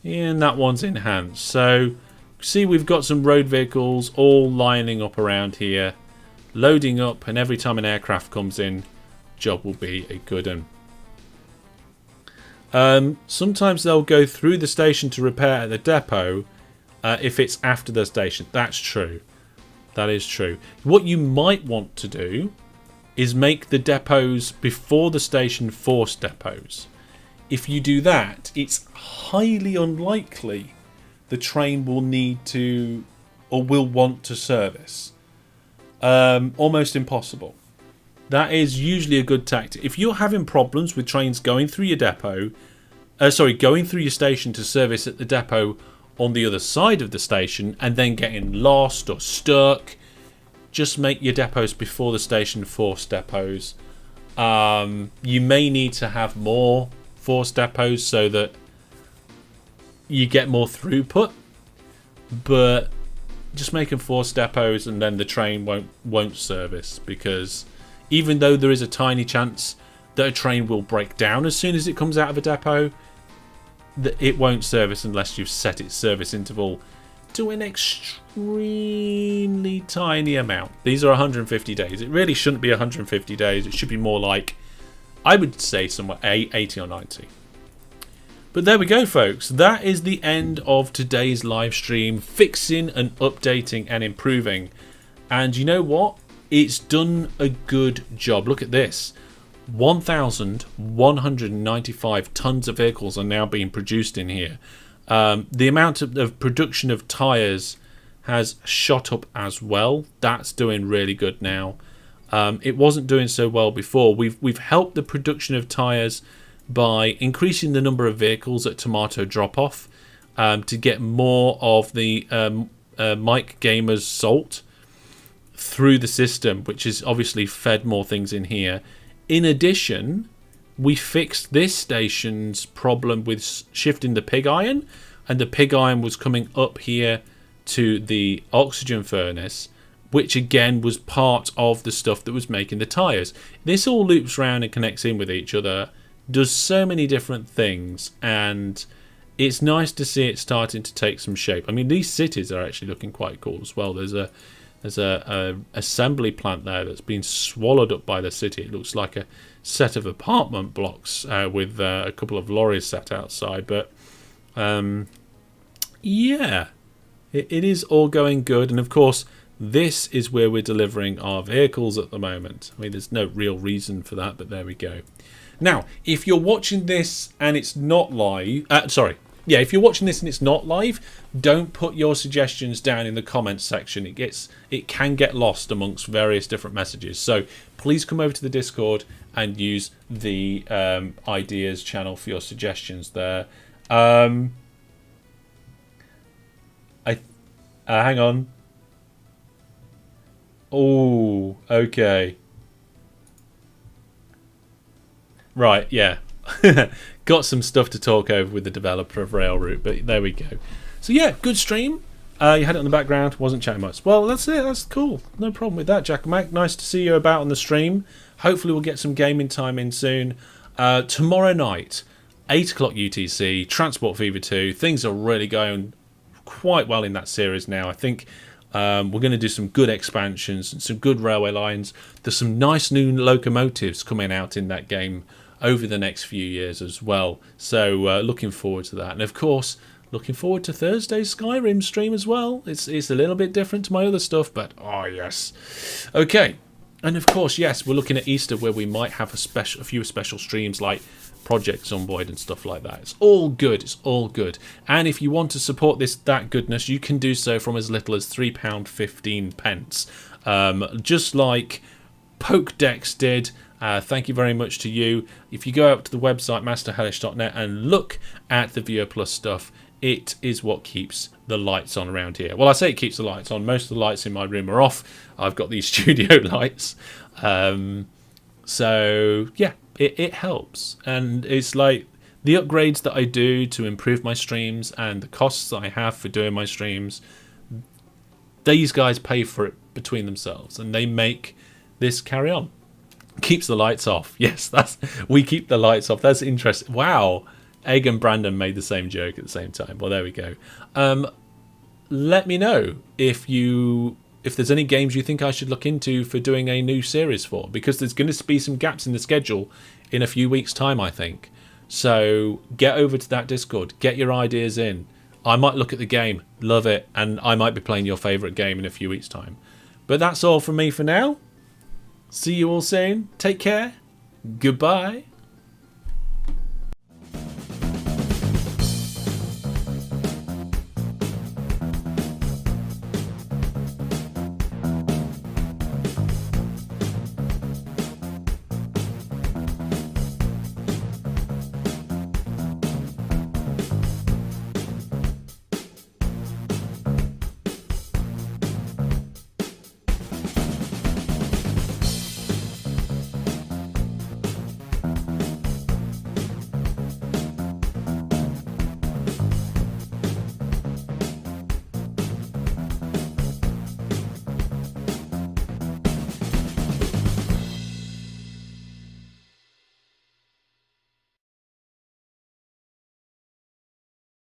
And that one's enhanced. So, see, we've got some road vehicles all lining up around here, loading up, and every time an aircraft comes in, job will be a good one. Sometimes they'll go through the station to repair at the depot if it's after the station. That's true. That is true. What you might want to do is make the depots before the station force depots. If you do that, it's highly unlikely the train will need to or will want to service. Almost impossible. That is usually a good tactic. If you're having problems with trains going through your depot, going through your station to service at the depot on the other side of the station and then getting lost or stuck, just make your depots before the station force depots. You may need to have more force depots so that you get more throughput, but just make them force depots and then the train won't service, because even though there is a tiny chance that a train will break down as soon as it comes out of a depot, it won't service unless you've set its service interval to an extremely tiny amount. These are 150 days. It really shouldn't be 150 days. It should be more like, I would say, somewhere 80 or 90. But there we go, folks. That is the end of today's live stream, fixing and updating and improving. And you know what? It's done a good job. Look at this. 1,195 tons of vehicles are now being produced in here. The amount of production of tyres has shot up as well. That's doing really good now. It wasn't doing so well before. We've helped the production of tyres by increasing the number of vehicles at Tomato Drop-Off to get more of the Mike Gamer's salt through the system, which has obviously fed more things in here. In addition, we fixed this station's problem with shifting the pig iron, and the pig iron was coming up here to the oxygen furnace, which again was part of the stuff that was making the tyres. This all loops around and connects in with each other, does so many different things, and it's nice to see it starting to take some shape. I mean, these cities are actually looking quite cool as well. There's a assembly plant there that's been swallowed up by the city. It looks like a set of apartment blocks with a couple of lorries sat outside. But yeah, it is all going good. And of course, this is where we're delivering our vehicles at the moment. I mean, there's no real reason for that, but there we go. Now, if you're watching this and it's not live, if you're watching this and it's not live, don't put your suggestions down in the comments section. It can get lost amongst various different messages. So please come over to the Discord and use the ideas channel for your suggestions there. Hang on. Oh, okay. Right, yeah. Got some stuff to talk over with the developer of Railroute, but there we go. So yeah, good stream. You had it on the background, wasn't chatting much. Well, that's it. That's cool. No problem with that, Jack and Mac. Nice to see you about on the stream. Hopefully we'll get some gaming time in soon. Tomorrow night, 8 o'clock UTC, Transport Fever 2. Things are really going quite well in that series now. I think we're going to do some good expansions and some good railway lines. There's some nice new locomotives coming out in that game over the next few years as well. So looking forward to that. And of course, looking forward to Thursday's Skyrim stream as well. It's a little bit different to my other stuff, but oh yes. Okay. And of course, yes, we're looking at Easter where we might have a few special streams like Project Zomboid and stuff like that. It's all good. It's all good. And if you want to support that goodness, you can do so from as little as £3.15. Just like Pokedex did. Thank you very much to you. If you go out to the website masterhellish.net and look at the Viewer Plus stuff, it is what keeps the lights on around here. Well, I say it keeps the lights on. Most of the lights in my room are off. I've got these studio lights. So yeah, it helps. And it's like the upgrades that I do to improve my streams and the costs that I have for doing my streams, these guys pay for it between themselves and they make this carry on. Keeps the lights off. Yes, we keep the lights off. That's interesting. Wow. Egg and Brandon made the same joke at the same time. Well, there we go. Let me know if there's any games you think I should look into for doing a new series for, because there's going to be some gaps in the schedule in a few weeks' time, I think. So get over to that Discord, get your ideas in. I might look at the game, love it, and I might be playing your favourite game in a few weeks' time. But that's all from me for now. See you all soon. Take care. Goodbye.